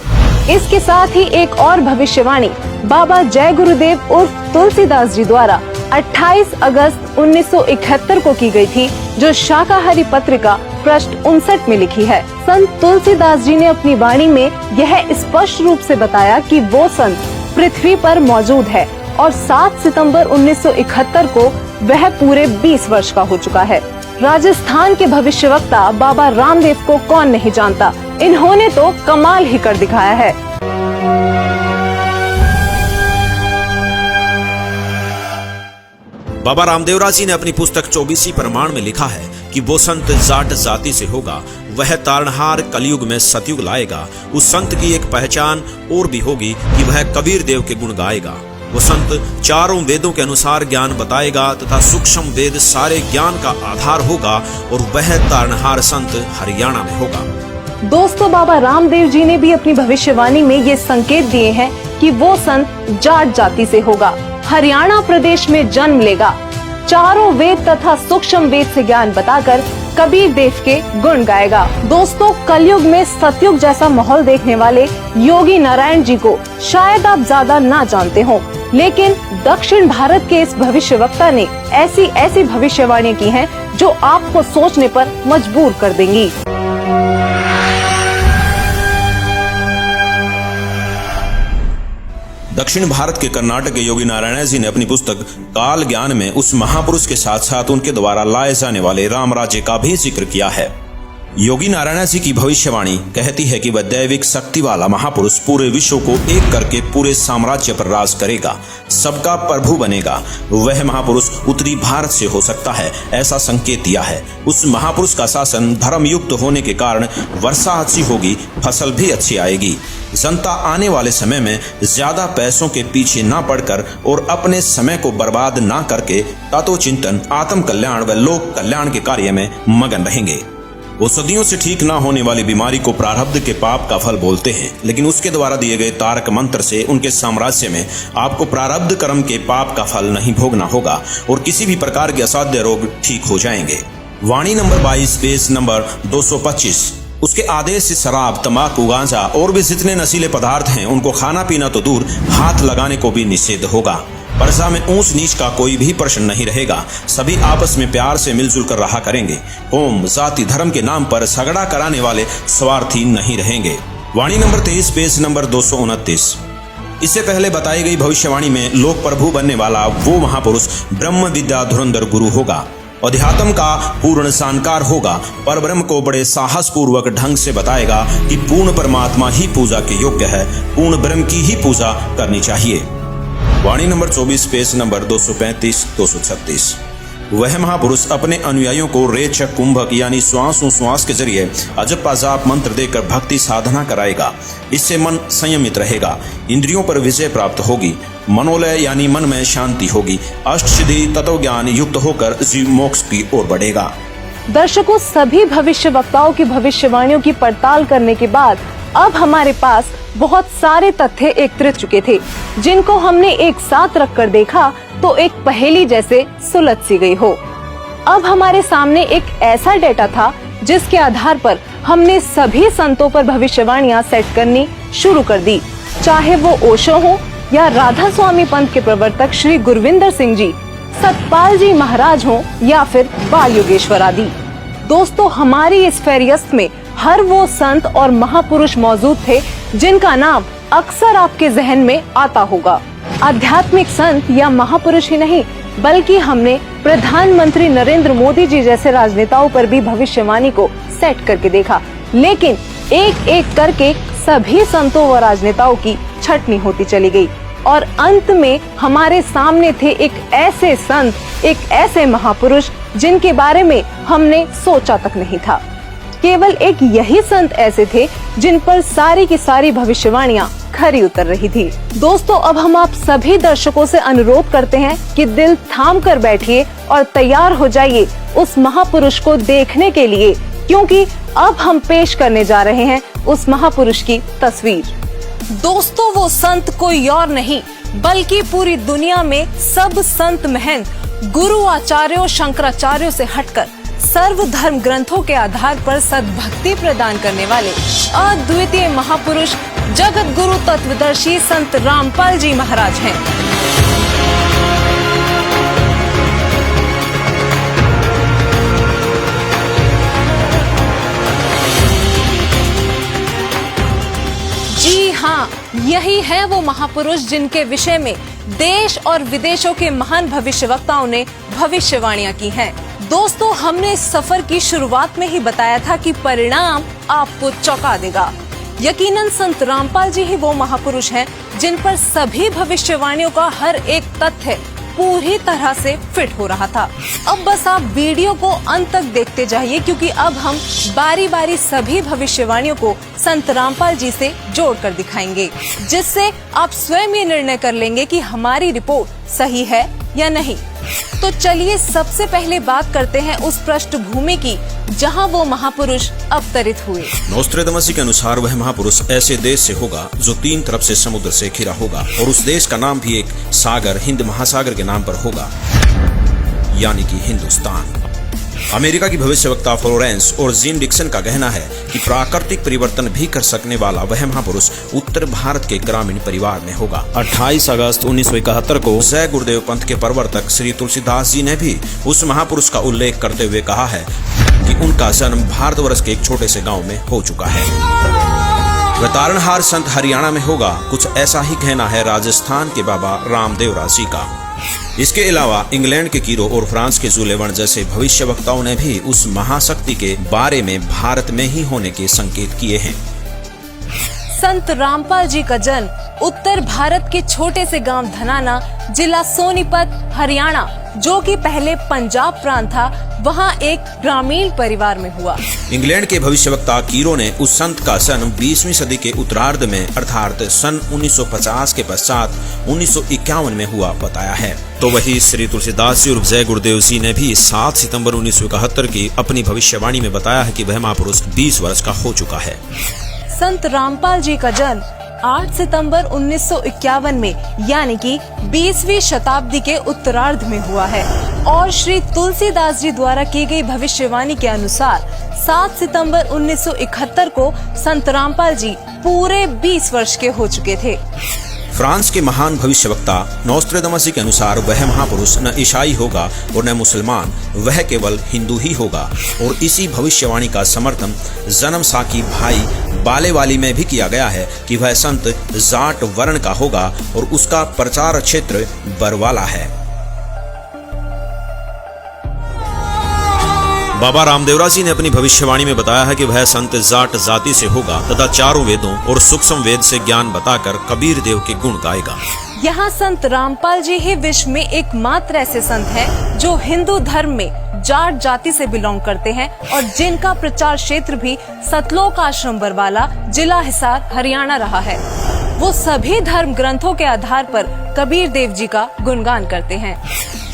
इसके साथ ही एक और भविष्यवाणी बाबा जय गुरुदेव उर्फ तुलसीदास जी द्वारा 28 अगस्त 1971 को की गई थी, जो शाकाहारी पत्रिका पृष्ठ 59 में लिखी है। संत तुलसीदास जी ने अपनी वाणी में यह स्पष्ट रूप से बताया कि वो संत पृथ्वी पर मौजूद है और 7 सितंबर 1971 को वह पूरे 20 वर्ष का हो चुका है। राजस्थान के भविष्यवक्ता बाबा रामदेव को कौन नहीं जानता। इन्होंने तो कमाल ही कर दिखाया है। बाबा रामदेवराज जी ने अपनी पुस्तक 24 प्रमाण में लिखा है कि वो संत जाट जाति से होगा, वह तारणहार कलयुग में सतयुग लाएगा। उस संत की एक पहचान और भी होगी कि वह कबीर देव के गुण गाएगा। वो संत चारों वेदों के अनुसार ज्ञान बताएगा तथा सूक्ष्म वेद सारे ज्ञान का आधार होगा और वह तारणहार संत हरियाणा में होगा। दोस्तों, बाबा रामदेव जी ने भी अपनी भविष्यवाणी में ये संकेत दिए हैं कि वो संत जाट जाति से होगा, हरियाणा प्रदेश में जन्म लेगा, चारों वेद तथा सूक्ष्म वेद से ज्ञान बताकर कबीर देव के गुण गाएगा। दोस्तों, कलयुग में सतयुग जैसा माहौल देखने वाले योगी नारायण जी को शायद आप ज्यादा ना जानते हो, लेकिन दक्षिण भारत के इस भविष्यवक्ता ने ऐसी भविष्यवाणी की हैं जो आपको सोचने पर मजबूर कर देंगी। दक्षिण भारत के कर्नाटक के योगी नारायण जी ने अपनी पुस्तक काल ज्ञान में उस महापुरुष के साथ साथ उनके द्वारा लाए जाने वाले राम राज्य का भी जिक्र किया है। योगी नारायण जी की भविष्यवाणी कहती है कि वह दैविक शक्ति वाला महापुरुष पूरे विश्व को एक करके पूरे साम्राज्य पर राज करेगा, सबका प्रभु बनेगा। वह महापुरुष उत्तरी भारत से हो सकता है, ऐसा संकेत दिया है। उस महापुरुष का शासन धर्म युक्त होने के कारण वर्षा अच्छी होगी, फसल भी अच्छी आएगी। जनता आने वाले समय में ज्यादा पैसों के पीछे ना पड़कर और अपने समय को बर्बाद ना करके तत्व चिंतन, आत्म कल्याण व लोक कल्याण के कार्य में मगन रहेंगे। वो सदियों से ठीक ना होने वाली बीमारी को प्रारब्ध के पाप का फल बोलते हैं, लेकिन उसके द्वारा दिए गए तारक मंत्र से उनके साम्राज्य में आपको प्रारब्ध कर्म के पाप का फल नहीं भोगना होगा और किसी भी प्रकार के असाध्य रोग ठीक हो जाएंगे। वाणी नंबर 22 पेज नंबर 225। उसके आदेश से शराब, तंबाकू, गांजा और भी जितने नशीले पदार्थ हैं उनको खाना पीना तो दूर, हाथ लगाने को भी निषेध होगा। प्रजा में ऊंच नीच का कोई भी प्रश्न नहीं रहेगा। सभी आपस में प्यार से मिलजुल कर रहा करेंगे। कौम, जाति, धर्म के नाम पर झगड़ा कराने वाले स्वार्थी नहीं रहेंगे। वाणी नंबर 23 पेज नंबर 229। इससे पहले बताई गई भविष्यवाणी में लोक प्रभु बनने वाला वो महापुरुष ब्रह्म विद्या धुरंधर गुरु होगा, अध्यात्म का पूर्ण जानकार होगा, पर ब्रह्म को बड़े साहस पूर्वक ढंग से बताएगा कि पूर्ण परमात्मा ही पूजा के योग्य है, पूर्ण ब्रह्म की ही पूजा करनी चाहिए। वाणी नंबर 24 पेज नंबर 235-236। वह महापुरुष अपने अनुयायियों को रेचक कुंभक यानी श्वास के जरिए अजब अजाब मंत्र देकर भक्ति साधना कराएगा। इससे मन संयमित रहेगा, इंद्रियों पर विजय प्राप्त होगी, मनोलय यानी मन में शांति होगी, अष्ट सिद्धि तत्व ज्ञान युक्त होकर जीव मोक्ष की ओर बढ़ेगा। दर्शकों, सभी भविष्यवक्ताओं की भविष्यवाणियों की पड़ताल करने के बाद अब हमारे पास बहुत सारे तथ्य एकत्रित चुके थे, जिनको हमने एक साथ रखकर देखा तो एक पहेली जैसे सुलझ सी गई हो। अब हमारे सामने एक ऐसा डेटा था जिसके आधार पर हमने सभी संतों पर भविष्यवाणियां सेट करनी शुरू कर दी, चाहे वो ओशो हो या राधा स्वामी पंथ के प्रवर्तक श्री गुरविंदर सिंह जी, सतपाल जी महाराज हो या फिर बाल योगेश्वर आदि। दोस्तों, हमारी इस फेरियस्त में हर वो संत और महापुरुष मौजूद थे जिनका नाम अक्सर आपके जहन में आता होगा। आध्यात्मिक संत या महापुरुष ही नहीं, बल्कि हमने प्रधानमंत्री नरेंद्र मोदी जी जैसे राजनेताओं पर भी भविष्यवाणी को सेट करके देखा, लेकिन एक एक करके सभी संतों व राजनेताओं की छटनी होती चली गई और अंत में हमारे सामने थे एक ऐसे संत, एक ऐसे महापुरुष जिनके बारे में हमने सोचा तक नहीं था। केवल एक यही संत ऐसे थे जिन पर सारी की सारी भविष्यवाणियां खरी उतर रही थी। दोस्तों, अब हम आप सभी दर्शकों से अनुरोध करते हैं कि दिल थाम कर बैठिए और तैयार हो जाइए उस महापुरुष को देखने के लिए, क्योंकि अब हम पेश करने जा रहे हैं उस महापुरुष की तस्वीर। दोस्तों, वो संत कोई और नहीं बल्कि पूरी दुनिया में सब संत महंत गुरु आचार्यों शंकराचार्यों से हटकर सर्व धर्म ग्रंथों के आधार पर सद्भक्ति प्रदान करने वाले अद्वितीय महापुरुष जगत गुरु तत्वदर्शी संत रामपाल जी महाराज हैं। जी हाँ, यही है वो महापुरुष जिनके विषय में देश और विदेशों के महान भविष्यवक्ताओं ने भविष्यवाणियां की हैं। दोस्तों, हमने इस सफर की शुरुआत में ही बताया था कि परिणाम आपको चौंका देगा। यकीनन संत रामपाल जी ही वो महापुरुष हैं जिन पर सभी भविष्यवाणियों का हर एक तथ्य पूरी तरह से फिट हो रहा था। अब बस आप वीडियो को अंत तक देखते जाइए, क्योंकि अब हम बारी बारी सभी भविष्यवाणियों को संत रामपाल जी से जोड़कर दिखाएंगे, जिससे आप स्वयं ये निर्णय कर लेंगे कि हमारी रिपोर्ट सही है या नहीं। तो चलिए सबसे पहले बात करते हैं उस पृष्ठभूमि की जहां वो महापुरुष अवतरित हुए। नोस्ट्रेदामस के अनुसार वह महापुरुष ऐसे देश से होगा जो 3 तरफ से समुद्र से घिरा होगा और उस देश का नाम भी एक सागर हिंद महासागर के नाम पर होगा, यानी कि हिंदुस्तान। अमेरिका की भविष्यवक्ता फ्लोरेंस और जीन डिक्सन का कहना है कि प्राकृतिक परिवर्तन भी कर सकने वाला वह महापुरुष उत्तर भारत के ग्रामीण परिवार में होगा। 28 अगस्त 1971 को जय गुरुदेव पंथ के प्रवर्तक श्री तुलसीदास जी ने भी उस महापुरुष का उल्लेख करते हुए कहा है कि उनका जन्म भारतवर्ष के एक छोटे से गाँव में हो चुका है। वह तारणहार संत हरियाणा में होगा। कुछ ऐसा ही कहना है राजस्थान के बाबा रामदेव राज जी का। इसके अलावा इंग्लैंड के कीरो और फ्रांस के जुलेवन जैसे भविष्यवक्ताओं ने भी उस महाशक्ति के बारे में भारत में ही होने के संकेत किए हैं। संत रामपाल जी का जन्म उत्तर भारत के छोटे से गांव धनाना, जिला सोनीपत, हरियाणा, जो कि पहले पंजाब प्रांत था, वहां एक ग्रामीण परिवार में हुआ। इंग्लैंड के भविष्यवक्ता कीरो ने उस संत का जन्म 20वीं सदी के उत्तरार्ध में अर्थात सन 1950 के पश्चात 1951 में हुआ बताया है। तो वही श्री तुलसीदास जी और जय गुरुदेव जी ने भी 7 सितंबर 1971 की अपनी भविष्यवाणी में बताया है कि वह महापुरुष 20 वर्ष का हो चुका है। संत रामपाल जी का जन्म 8 सितंबर 1951 में यानी कि 20वीं शताब्दी के उत्तरार्ध में हुआ है और श्री तुलसीदास जी द्वारा की गई भविष्यवाणी के अनुसार 7 सितंबर 1971 को संत रामपाल जी पूरे 20 वर्ष के हो चुके थे। फ्रांस के महान भविष्यवक्ता नोस्ट्रेदामस के अनुसार वह महापुरुष न ईसाई होगा और न मुसलमान, वह केवल हिंदू ही होगा। और इसी भविष्यवाणी का समर्थन जन्म साकी भाई बालेवाली में भी किया गया है कि वह संत जाट वर्ण का होगा और उसका प्रचार क्षेत्र बरवाला है। बाबा रामदेवराज जी ने अपनी भविष्यवाणी में बताया है कि वह संत जाट जाति से होगा तथा चारों वेदों और सूक्ष्म वेद से ज्ञान बताकर कबीर देव के गुण गाएगा। यहाँ संत रामपाल जी ही विश्व में एकमात्र ऐसे संत हैं जो हिंदू धर्म में जाट जाति से बिलोंग करते हैं और जिनका प्रचार क्षेत्र भी सतलोक आश्रम बरवाला, जिला हिसार, हरियाणा रहा है। वो सभी धर्म ग्रंथों के आधार पर कबीर देव जी का गुणगान करते हैं।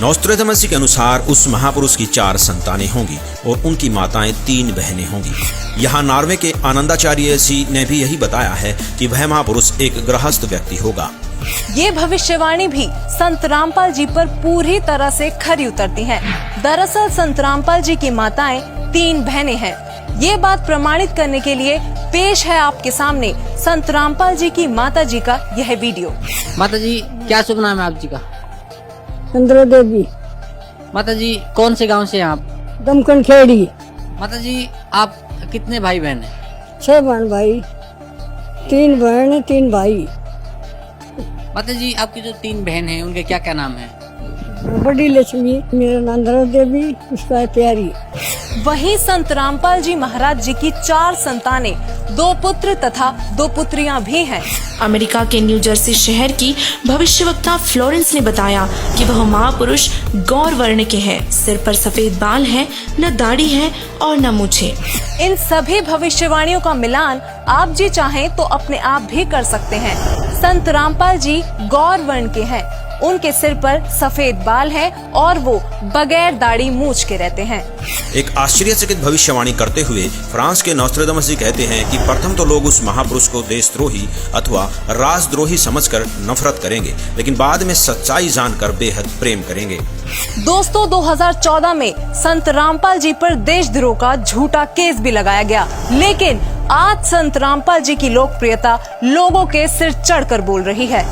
नोस्ट्रेदामस के अनुसार उस महापुरुष की 4 संतानें होंगी और उनकी माताएं 3 बहनें होंगी। यहाँ नॉर्वे के आनंदाचार्य जी ने भी यही बताया है कि वह महापुरुष एक गृहस्थ व्यक्ति होगा। ये भविष्यवाणी भी संत रामपाल जी पर पूरी तरह से खरी उतरती है। दरअसल संत रामपाल जी की माताएं 3 बहनें हैं। ये बात प्रमाणित करने के लिए पेश है आपके सामने संत रामपाल जी की माता जी का यह वीडियो। माता जी, क्या शुभ नाम है आप जी का? चंद्र देवी। माता जी, कौन से गांव से हैं आप? दमकन खेड़ी। माता जी, आप कितने भाई बहन हैं? 6 बहन भाई, 3 बहन 3 भाई। माता जी, आपकी जो 3 बहन हैं उनके क्या क्या नाम है? बड़ी लक्ष्मी, मेरा नाम चंद्र देवी, उसका है प्यारी। वहीं संत रामपाल जी महाराज जी की 4 संतानें, 2 पुत्र तथा 2 पुत्रियां भी हैं। अमेरिका के न्यू जर्सी शहर की भविष्यवक्ता फ्लोरेंस ने बताया कि वह महापुरुष गौर वर्ण के हैं। सिर पर सफेद बाल हैं, न दाढ़ी है और न मूछें। इन सभी भविष्यवाणियों का मिलान आप जी चाहें तो अपने आप भी कर सकते हैं। संत रामपाल जी गौर वर्ण के हैं, उनके सिर पर सफेद बाल है और वो बगैर दाढ़ी मूछ के रहते हैं। एक आश्चर्यचकित भविष्यवाणी करते हुए फ्रांस के नोस्ट्रेदामस जी कहते हैं कि प्रथम तो लोग उस महापुरुष को देशद्रोही अथवा राजद्रोही समझकर नफरत करेंगे, लेकिन बाद में सच्चाई जानकर बेहद प्रेम करेंगे। दोस्तों, 2014 में संत रामपाल जी पर देशद्रोह का झूठा केस भी लगाया गया, लेकिन आज संत रामपाल जी की लोकप्रियता लोगों के सिर चढ़कर बोल रही है।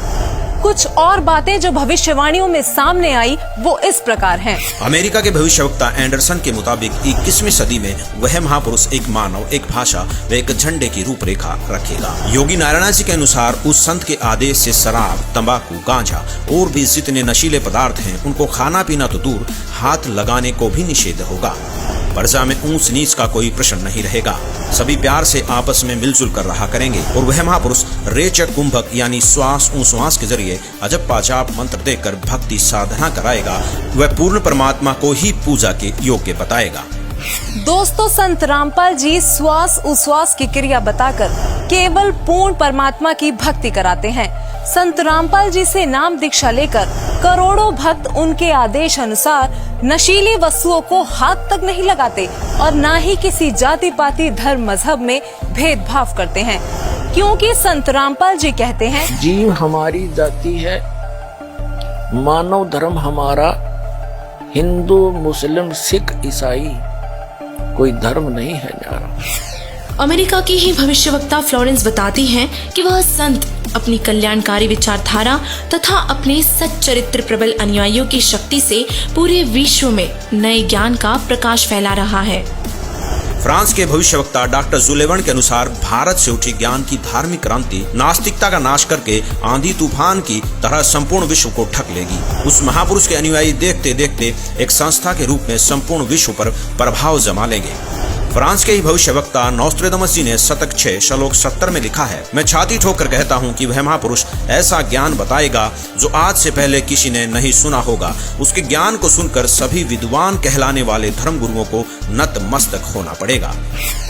कुछ और बातें जो भविष्यवाणियों में सामने आई वो इस प्रकार हैं। अमेरिका के भविष्यवक्ता एंडरसन के मुताबिक 21वीं सदी में वह महापुरुष एक मानव, एक भाषा व एक झंडे की रूपरेखा रखेगा। योगी नारायण जी के अनुसार उस संत के आदेश से शराब, तंबाकू, गांजा और भी जितने नशीले पदार्थ हैं उनको खाना पीना तो दूर, हाथ लगाने को भी निषेध होगा। प्रजा में ऊंच नीच का कोई प्रश्न नहीं रहेगा। सभी प्यार से आपस में मिलजुल कर रहा करेंगे और वह महापुरुष रेचक कुंभक यानी श्वास उश्वास के जरिए अजप्पा जाप मंत्र देकर भक्ति साधना कराएगा। वह पूर्ण परमात्मा को ही पूजा के योग्य बताएगा। दोस्तों, संत रामपाल जी श्वास उश्वास की क्रिया बताकर केवल पूर्ण परमात्मा की भक्ति कराते हैं। संत रामपाल जी से नाम दीक्षा लेकर करोड़ों भक्त उनके आदेश अनुसार नशीली वस्तुओं को हाथ तक नहीं लगाते और न ही किसी जाति पाति धर्म मजहब में भेदभाव करते हैं, क्योंकि संत रामपाल जी कहते हैं, जीव हमारी जाति है, मानव धर्म हमारा, हिंदू मुस्लिम सिख ईसाई कोई धर्म नहीं है न्यारा। अमेरिका की ही भविष्यवक्ता फ्लोरेंस बताती हैं कि वह संत अपनी कल्याणकारी विचारधारा तथा अपने सच्चरित्र प्रबल अनुयायियों की शक्ति से पूरे विश्व में नए ज्ञान का प्रकाश फैला रहा है। फ्रांस के भविष्यवक्ता डॉक्टर जुलेवन के अनुसार भारत से उठी ज्ञान की धार्मिक क्रांति नास्तिकता का नाश करके आंधी तूफान की तरह संपूर्ण विश्व को ढक लेगी। उस महापुरुष के अनुयायी देखते देखते एक संस्था के रूप में संपूर्ण विश्व पर प्रभाव जमा लेंगे। फ्रांस के ही भविष्यवक्ता नोस्ट्रेदामस जी ने शतक 6 श्लोक 70 में लिखा है, मैं छाती ठोकर कहता हूँ कि वह महापुरुष ऐसा ज्ञान बताएगा जो आज से पहले किसी ने नहीं सुना होगा। उसके ज्ञान को सुनकर सभी विद्वान कहलाने वाले धर्म गुरुओं को नतमस्तक होना पड़ेगा।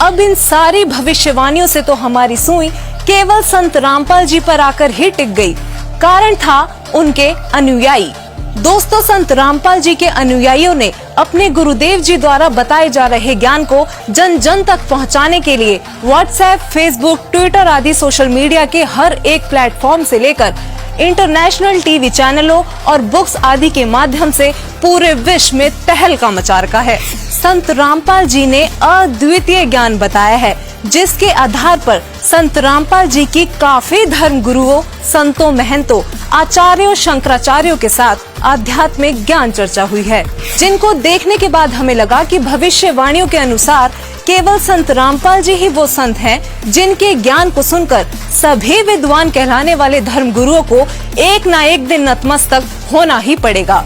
अब इन सारी भविष्यवाणियों से तो हमारी सुई केवल संत रामपाल जी पर आकर ही टिक गई। कारण था उनके अनुयायी। दोस्तों, संत रामपाल जी के अनुयायियों ने अपने गुरुदेव जी द्वारा बताए जा रहे ज्ञान को जन जन तक पहुंचाने के लिए व्हाट्सएप, फेसबुक, ट्विटर आदि सोशल मीडिया के हर एक प्लेटफॉर्म से लेकर इंटरनेशनल टीवी चैनलों और बुक्स आदि के माध्यम से पूरे विश्व में तहलका मचा रखा है। संत रामपाल जी ने अद्वितीय ज्ञान बताया है, जिसके आधार पर संत रामपाल जी की काफी धर्म गुरुओं, संतों, महंतों, आचार्यों, शंकराचार्यों के साथ आध्यात्मिक ज्ञान चर्चा हुई है, जिनको देखने के बाद हमें लगा कि भविष्यवाणियों के अनुसार केवल संत रामपाल जी ही वो संत हैं जिनके ज्ञान को सुनकर सभी विद्वान कहलाने वाले धर्म गुरुओं को एक ना एक दिन नतमस्तक होना ही पड़ेगा।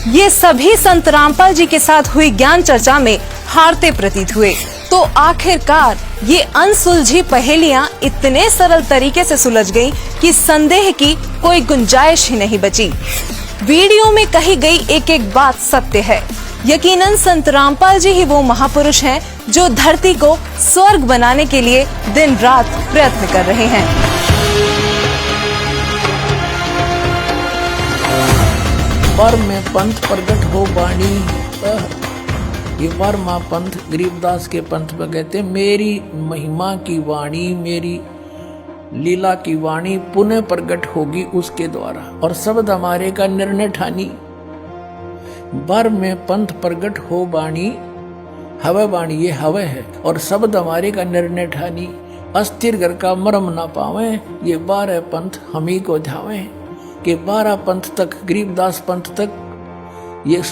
ये सभी संत रामपाल जी के साथ हुई ज्ञान चर्चा में हारते प्रतीत हुए। तो आखिरकार ये अनसुलझी पहेलियां इतने सरल तरीके से सुलझ गई कि संदेह की कोई गुंजाइश ही नहीं बची। वीडियो में कही गई एक एक बात सत्य है। यकीनन संत रामपाल जी ही वो महापुरुष हैं जो धरती को स्वर्ग बनाने के लिए दिन रात प्रयत्न कर रहे हैं। पर में पंथ प्रगट हो बाणी, ये वर्मा पंथ गरीबदास के पंथ में कहते हैं, मेरी महिमा की वाणी, मेरी लीला की वाणी पुनः प्रकट होगी उसके द्वारा, और शब्द हमारे का निर्णय ठानी। बर में पंथ प्रकट हो बाणी, हवे बाणी ये हवे है, और शब्द हमारे का निर्णय ठानी। अस्थिर घर का मरम ना पावे, ये 12 पंथ हम ही को ध्यावे, कि 12 पंथ तक, गरीबदास पंथ तक ये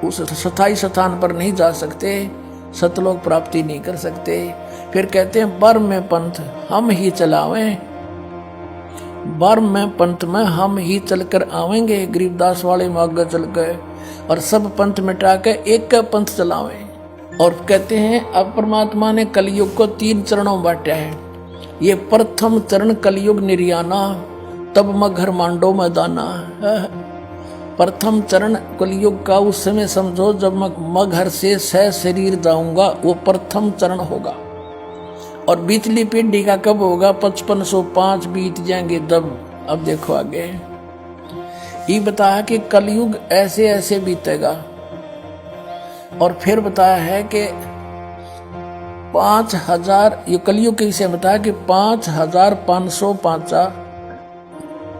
उस स्थायी स्थान पर नहीं जा सकते, सतलोक प्राप्ति नहीं कर सकते। फिर कहते हैं बर में पंथ हम ही चलावें, बर में पंथ में हम ही चलकर आवेंगे, गरीबदास वाले में आगे चल गए, और सब पंथ मिटा के एक का पंथ चलावें। और कहते हैं अब परमात्मा ने कलयुग को 3 चरणों बांटा है। ये प्रथम चरण कलयुग निर्याना, तब मैं घर मांडो में दाना। प्रथम चरण कलयुग का उस समय समझो जब मैं घर से सह शरीर जाऊंगा, वो प्रथम चरण होगा। और बीतली पीढ़ी का कब होगा? 5505 बीत जाएंगे तब। अब देखो आगे ये बताया कि कलयुग ऐसे ऐसे बीतेगा, और फिर बताया है कि 5000, ये कलयुग के विषय बताया कि 5505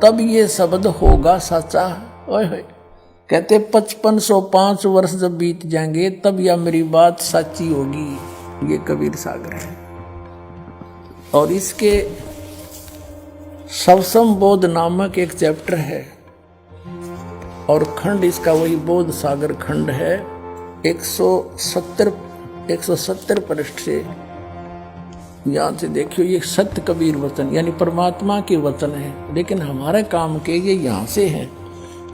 तब ये शब्द होगा सच्चा। ओए कहते 5505 वर्ष जब बीत जाएंगे तब यह मेरी बात सच्ची होगी। ये कबीर सागर है, और इसके सवसम बोध नामक एक चैप्टर है, और खंड इसका वही बोध सागर खंड है। 170 पृष्ठ से यहां से देखियो, ये सत्य कबीर वचन यानी परमात्मा के वचन है, लेकिन हमारे काम के ये यहां से है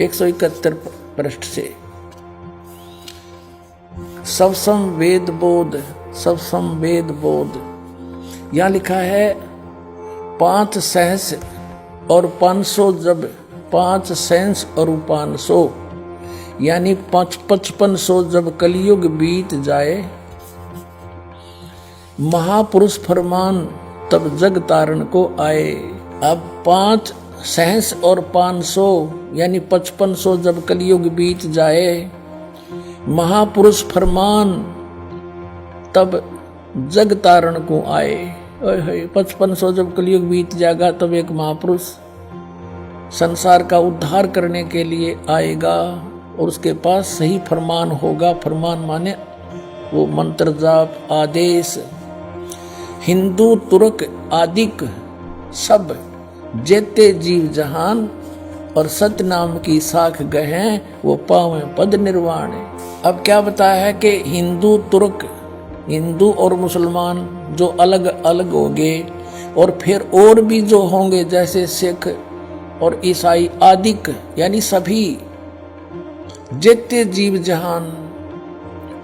171 पृष्ठ से। सवसम वेद बोध, सवसम वेद बोध, यहां लिखा है 5 सहस और 500 जब, 5 सहस और 500 यानी 5500 जब कलयुग बीत जाए, महापुरुष फरमान तब जग तारण को आए। अब 5 सहस और 500 यानी 5500 जब कलयुग बीत जाए, महापुरुष फरमान तब जग तारण को आए। 5500 जब कलयुग बीत जाएगा तब एक महापुरुष संसार का उद्धार करने के लिए आएगा, और उसके पास सही फरमान होगा। फरमान माने वो मंत्र जाप आदेश। हिंदू तुर्क आदिक सब जेते जीव जहान, और सत्य नाम की साख गहें वो पावे पद निर्वाण। अब क्या बताया है कि हिंदू तुर्क, हिंदू और मुसलमान जो अलग अलग होंगे, और फिर और भी जो होंगे जैसे सिख और ईसाई आदिक यानी सभी जेते जीव जहान,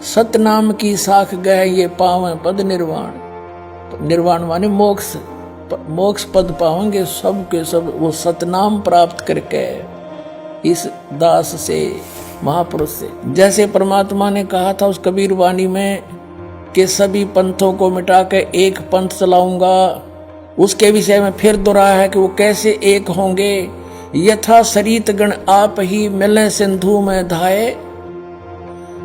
सतनाम की साख गए ये पावे पद निर्वाण। निर्वाण माने मोक्ष, मोक्ष पद पाएंगे सब के सब वो सतनाम प्राप्त करके इस दास से, महापुरुष से। जैसे परमात्मा ने कहा था उस कबीर वाणी में कि सभी पंथों को मिटा के एक पंथ चलाऊंगा, उसके विषय में फिर दोहराया है कि वो कैसे एक होंगे। यथा सरित गण आप ही मिले सिंधु में धाये,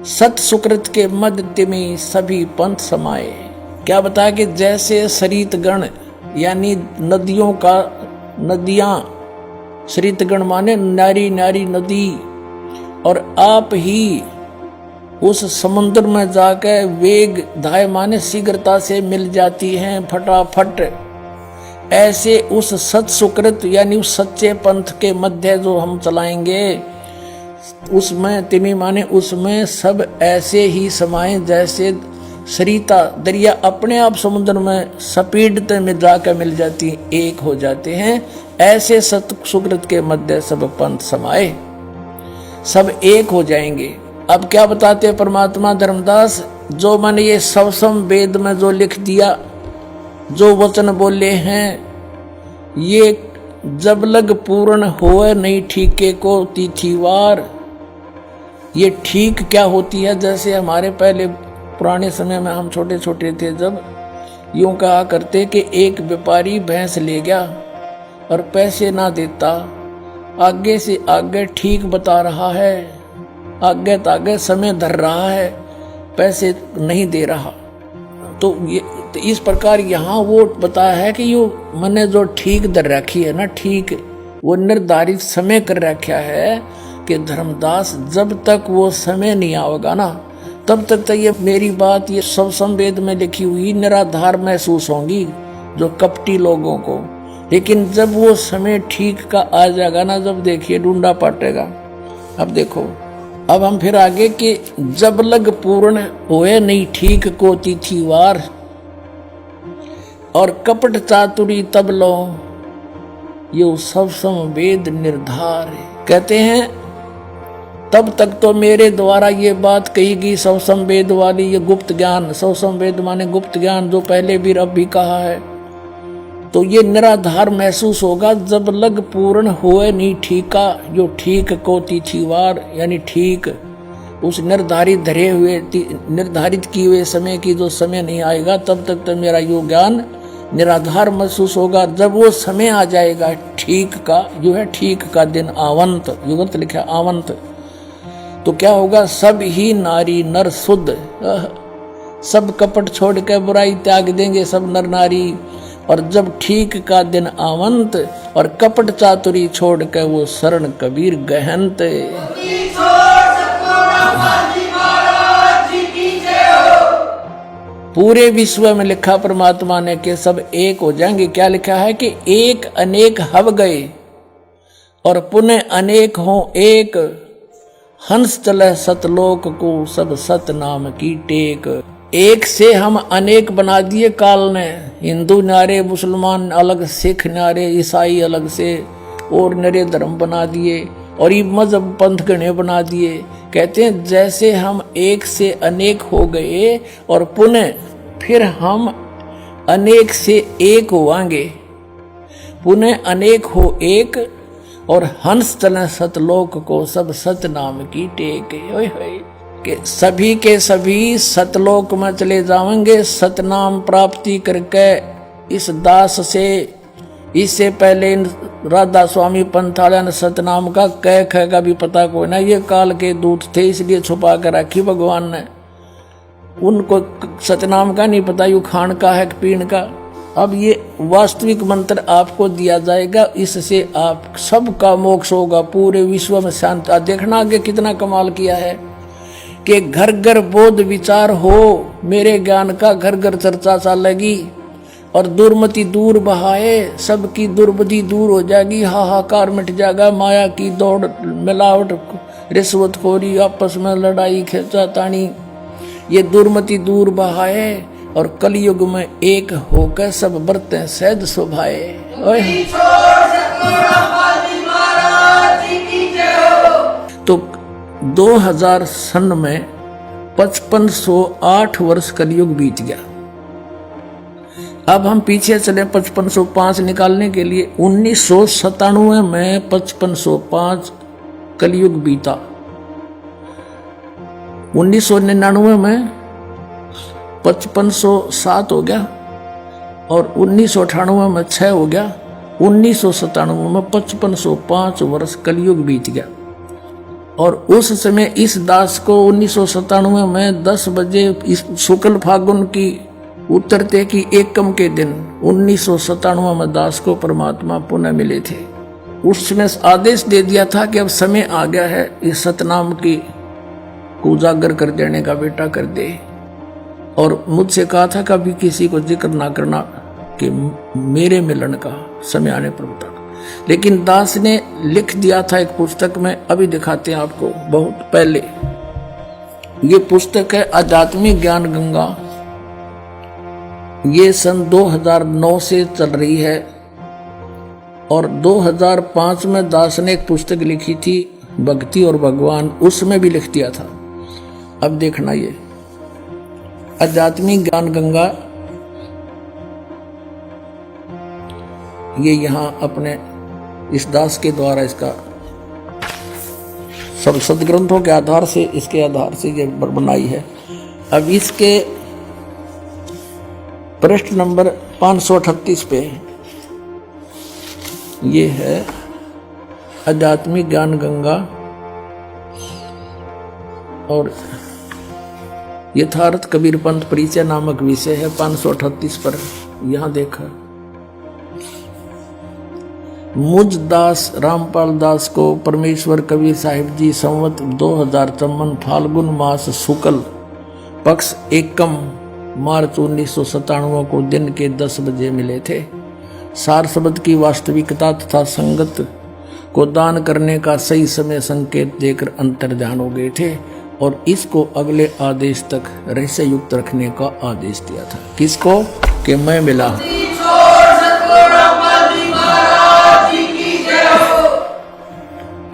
सत सुकृत के मध्य में सभी पंथ समाये। क्या बताया कि जैसे सरित गण यानी नदियों का, नदियां, सरित गण माने नारी नारी नदी, और आप ही उस समुद्र में जाकर वेग धाय माने शीघ्रता से मिल जाती हैं फटाफट। ऐसे उस सत सुकृत यानी उस सच्चे पंथ के मध्य जो हम चलाएंगे, उसमें तिमी माने उसमें सब ऐसे ही समाये जैसे सरिता दरिया अपने आप समुद्र में स्पीडते में जाकर मिल जाती, एक हो जाते हैं। ऐसे सत सुकृत के मध्य सब पंथ समाये, सब एक हो जाएंगे। अब क्या बताते हैं परमात्मा धर्मदास, जो मैंने ये सवसम वेद में जो लिख दिया, जो वचन बोले हैं, ये जब लग पूर्ण होए नहीं ठीके को तिथिवार। ये ठीक क्या होती है? जैसे हमारे पहले पुराने समय में हम छोटे छोटे थे, जब यूं कहा करते कि एक व्यापारी भैंस ले गया और पैसे ना देता, आगे से आगे ठीक बता रहा है, आगे तागे समय धर रहा है, पैसे नहीं दे रहा। तो इस प्रकार यहाँ वो बताया है कि यो मैंने जो ठीक दर रखी है ना, ठीक वो निर्धारित समय कर रखा है कि धर्मदास जब तक वो समय नहीं आएगा ना, तब तक तो ये मेरी बात ये सब संवेद में लिखी हुई निराधार महसूस होंगी जो कपटी लोगों को। लेकिन जब वो समय ठीक का आ जाएगा ना, जब देखिए ढूंढा पाटेगा। अब देखो, अब हम फिर आगे कि जब लग पूर्ण होए नहीं ठीक को तिथिवार, और कपट चातुरी तब लो यो सब संवेद निर्धार। कहते हैं तब तक तो मेरे द्वारा ये बात कही गई सब संवेद वाली, ये गुप्त ज्ञान, सब संवेद माने गुप्त ज्ञान, जो पहले भी अब भी कहा है। तो ये निराधार महसूस होगा जब लग पूर्ण होए नहीं ठीका, जो ठीक को तिथिवार, यानी ठीक उस निर्धारित धरे हुए निर्धारित किए हुए समय की जो समय नहीं आएगा, तब तक तो मेरा यो ज्ञान निराधार महसूस होगा। जब वो समय आ जाएगा ठीक का, जो है ठीक का दिन आवंत, युगंत लिखा आवंत, तो क्या होगा? सब ही नारी नर शुद्ध, सब कपट छोड़ के बुराई त्याग देंगे सब नर नारी। और जब ठीक का दिन आवंत और कपट चातुरी छोड़ के वो शरण कबीर गहनत। पूरे विश्व में लिखा परमात्मा ने कि सब एक हो जाएंगे। क्या लिखा है कि एक अनेक हव गए और पुनः अनेक हो एक, हंस चले सतलोक को सब सत नाम की टेक। एक से हम अनेक बना दिए काल ने, हिंदू नारे, मुसलमान अलग, सिख नारे, ईसाई अलग से, और नरे धर्म बना दिए और ये मजहब पंथ गणे बना दिए। कहते हैं जैसे हम एक से अनेक हो गए और पुनः फिर हम अनेक से एक होवांगे, पुनः अनेक हो एक, और हंस चले सतलोक को सब सत नाम की टेक। ओए होए के सभी सतलोक में चले जाएंगे सतनाम प्राप्ति करके। इस दास से, इससे पहले राधा स्वामी पंथाला ने सतनाम का कह ख का भी पता कोई ना, ये काल के दूत थे इसलिए छुपा कर रखी भगवान ने, उनको सतनाम का नहीं पता यू खान का है पीण का। अब ये वास्तविक मंत्र आपको दिया जाएगा, इससे आप सबका मोक्ष होगा, पूरे विश्व में शांति। देखना आगे कितना कमाल किया है कि घर घर बोध विचार हो, मेरे ज्ञान का घर घर चर्चा चलेगी और दुर्मति दूर बहाए, सबकी दुर्बुद्धि दूर हो जाएगी, हाहाकार मिट जाएगा, माया की दौड़, मिलावट, रिश्वतखोरी, आपस में लड़ाई खींचातानी, ये दुर्मति दूर बहाए और कलयुग में एक होकर सब बरतें सहज शोभाए। तो 2000 सन में 5508 वर्ष कलयुग बीत गया। अब हम पीछे चले 5505 निकालने के लिए। 1997 में 5505 कलयुग बीता, 1999 में 5507 हो गया और 1998 में 6 हो गया, 1997 में 5505 वर्ष कलयुग बीत गया। और उस समय इस दास को 1997 में 10 बजे इस शुक्ल फागुन की उत्तरते की एकम के दिन 1997 में दास को परमात्मा पुनः मिले थे। उसमें आदेश दे दिया था कि अब समय आ गया है इस सतनाम की को उजागर कर देने का, बेटा कर दे। और मुझसे कहा था कभी किसी को जिक्र ना करना कि मेरे मिलन का समय आने पर बता। लेकिन दास ने लिख दिया था एक पुस्तक में, अभी दिखाते हैं आपको, बहुत पहले। ये पुस्तक है आध्यात्मिक ज्ञान गंगा, ये सन 2009 से चल रही है। और 2005 में दास ने एक पुस्तक लिखी थी भक्ति और भगवान, उसमें भी लिख दिया था। अब देखना, ये आध्यात्मिक ज्ञान गंगा ये यहाँ अपने इस दास के द्वारा इसका सब सदग्रंथों के आधार से, इसके आधार से ये बनाई है। अब इसके पृष्ठ नंबर 538 पे ये है आध्यात्मिक ज्ञान गंगा और यथार्थ कबीर पंथ परिचय नामक विषय है। 538 पर यहां देखा, मुझ दास रामपाल दास को परमेश्वर कबीर साहिब जी संवत 2053 फाल्गुन मास शुक्ल पक्ष एकम मार्च 1997 को दिन के 10 बजे मिले थे। सार शब्द की वास्तविकता तथा संगत को दान करने का सही समय संकेत देकर अंतर्ध्यान हो गए थे और इसको अगले आदेश तक रहस्य युक्त रखने का आदेश दिया था। किसको? कि मैं मिला।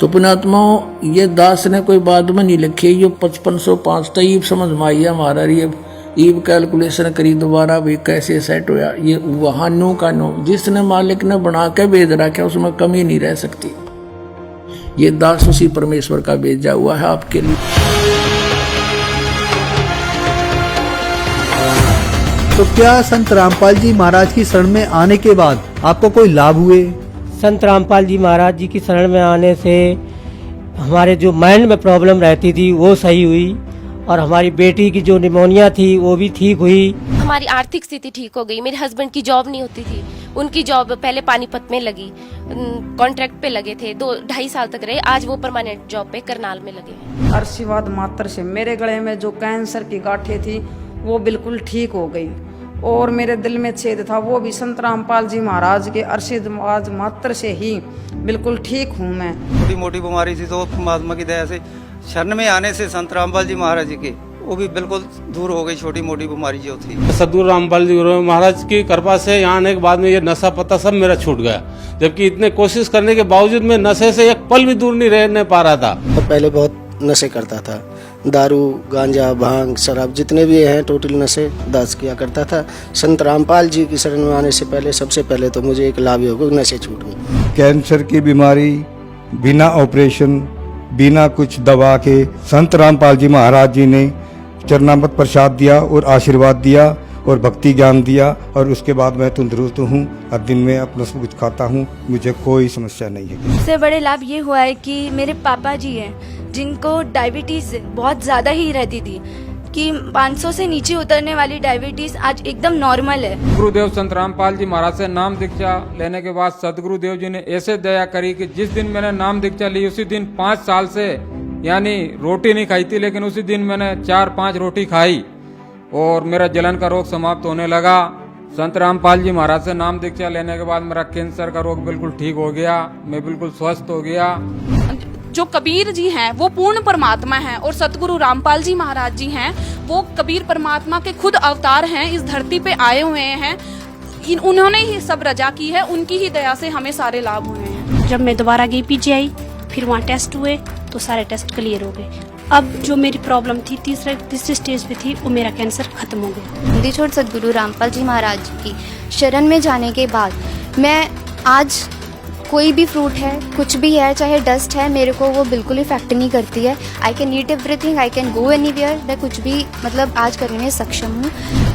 तो पुण्यात्माओं, ये दास ने कोई बाद में नहीं लिखी, ये 5505 तो ईब समझ में आई हमारा। ये ईब कैलकुलेशन करी दोबारा भी कैसे सेट होया। ये वहां नो का नो जिसने मालिक ने बना के भेज रखा उसमें कमी नहीं रह सकती। ये दास उसी परमेश्वर का भेजा हुआ है आपके लिए। तो क्या संत रामपाल जी महाराज की शरण में आने के बाद आपको कोई लाभ हुए? संत रामपाल जी महाराज जी की शरण में आने से हमारे जो माइंड में प्रॉब्लम रहती थी वो सही हुई और हमारी बेटी की जो निमोनिया थी वो भी ठीक हुई। हमारी आर्थिक स्थिति ठीक हो गई। मेरे हस्बैंड की जॉब नहीं होती थी, उनकी जॉब पहले पानीपत में लगी, कॉन्ट्रैक्ट पे लगे थे, 2-2.5 साल तक रहे। आज वो परमानेंट जॉब पे करनाल में लगे हैं। आशीर्वाद मात्र से मेरे गले में जो कैंसर की गांठें थी वो बिल्कुल ठीक हो गई और मेरे दिल में छेद था वो भी संत रामपाल जी महाराज के आशीर्वाद मात्र से ही बिल्कुल ठीक हूँ मैं। छोटी मोटी बीमारी थी तो परमात्मा की दया से शरण में आने से संत रामपाल जी महाराज जी के वो भी बिल्कुल दूर हो गई छोटी मोटी बीमारी जो थी। सदगुरु रामपाल जी महाराज की कृपा से यहाँ आने के बाद में ये नशा पता सब मेरा छूट गया, जबकि इतने कोशिश करने के बावजूद मैं नशे से एक पल भी दूर नहीं रहने पा रहा था। तो पहले बहुत नशे करता था, दारू गांजा भांग शराब जितने भी हैं टोटल नशे दास किया करता था। संत रामपाल जी की शरण में आने से पहले सबसे पहले तो मुझे एक लाभ हो गया, नशे छूट गए। कैंसर की बीमारी बिना ऑपरेशन बिना कुछ दवा के संत रामपाल जी महाराज जी ने चरणामृत प्रसाद दिया और आशीर्वाद दिया और भक्ति ज्ञान दिया और उसके बाद मैं तंदुरुस्त हूँ और दिन में अपना सब कुछ खाता हूँ, मुझे कोई समस्या नहीं है। सबसे बड़े लाभ ये हुआ है कि मेरे पापा जी हैं जिनको डायबिटीज बहुत ज्यादा ही रहती थी कि 500 से नीचे उतरने वाली डायबिटीज आज एकदम नॉर्मल है। गुरुदेव संत रामपाल जी महाराज से नाम दीक्षा लेने के बाद सदगुरु देव जी ने ऐसे दया करी कि जिस दिन मैंने नाम दीक्षा ली उसी दिन 5 साल से यानी रोटी नहीं खाई थी, लेकिन उसी दिन मैंने 4-5 रोटी खाई और मेरा जलन का रोग समाप्त होने लगा। संत रामपाल जी महाराज से नाम दीक्षा लेने के बाद मेरा कैंसर का रोग बिल्कुल ठीक हो गया, मैं बिल्कुल स्वस्थ हो गया। जो कबीर जी हैं वो पूर्ण परमात्मा हैं और सतगुरु रामपाल जी महाराज जी हैं वो कबीर परमात्मा के खुद अवतार हैं, इस धरती पे आए हुए हैं। उन्होंने ही सब रजा की है, उनकी ही दया से हमें सारे लाभ हुए हैं। जब मैं दोबारा गई पीजीआई, फिर वहाँ टेस्ट हुए तो सारे टेस्ट क्लियर हो गए। अब जो मेरी प्रॉब्लम थी तीसरे स्टेज पे थी वो मेरा कैंसर खत्म हो गया। हिंदी छोड़ सतगुरु रामपाल जी महाराज की शरण में जाने के बाद मैं आज कोई भी फ्रूट है कुछ भी है चाहे डस्ट है मेरे को वो बिल्कुल इफेक्ट नहीं करती है। I can eat everything, I can go anywhere, मैं कुछ भी मतलब आज करने में सक्षम हूँ।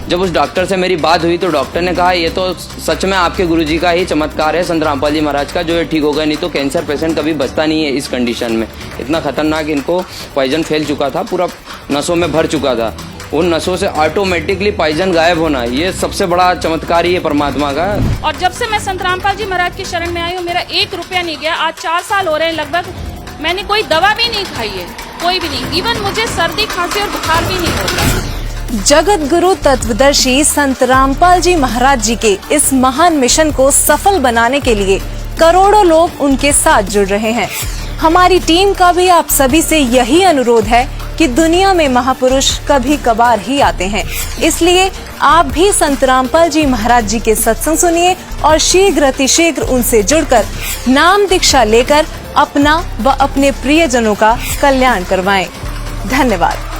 जब उस डॉक्टर से मेरी बात हुई तो डॉक्टर ने कहा ये तो सच में आपके गुरुजी का ही चमत्कार है संत रामपाल जी महाराज का, जो ये ठीक हो गया, नहीं तो कैंसर पेशेंट कभी बचता नहीं है इस कंडीशन में। इतना खतरनाक इनको पॉइजन फैल चुका था, पूरा नसों में भर चुका था। उन नसों से ऑटोमेटिकली पॉइजन गायब होना, ये सबसे बड़ा चमत्कार ही है परमात्मा का। और जब से मैं संत रामपाल जी महाराज की शरण में आई हूँ मेरा 1 रुपया नहीं गया। आज 4 साल हो रहे हैं लगभग, मैंने कोई दवा भी नहीं खाई है, कोई भी नहीं। इवन मुझे सर्दी खांसी और बुखार भी नहीं होता। जगत गुरु तत्वदर्शी संत रामपाल जी महाराज जी के इस महान मिशन को सफल बनाने के लिए करोड़ों लोग उनके साथ जुड़ रहे हैं। हमारी टीम का भी आप सभी से यही अनुरोध है कि दुनिया में महापुरुष कभी कभार ही आते हैं, इसलिए आप भी संत रामपाल जी महाराज जी के सत्संग सुनिए और शीघ्र अतिशीघ्र उनसे जुड़कर नाम दीक्षा लेकर अपना व अपने प्रियजनों का कल्याण करवाएं। धन्यवाद।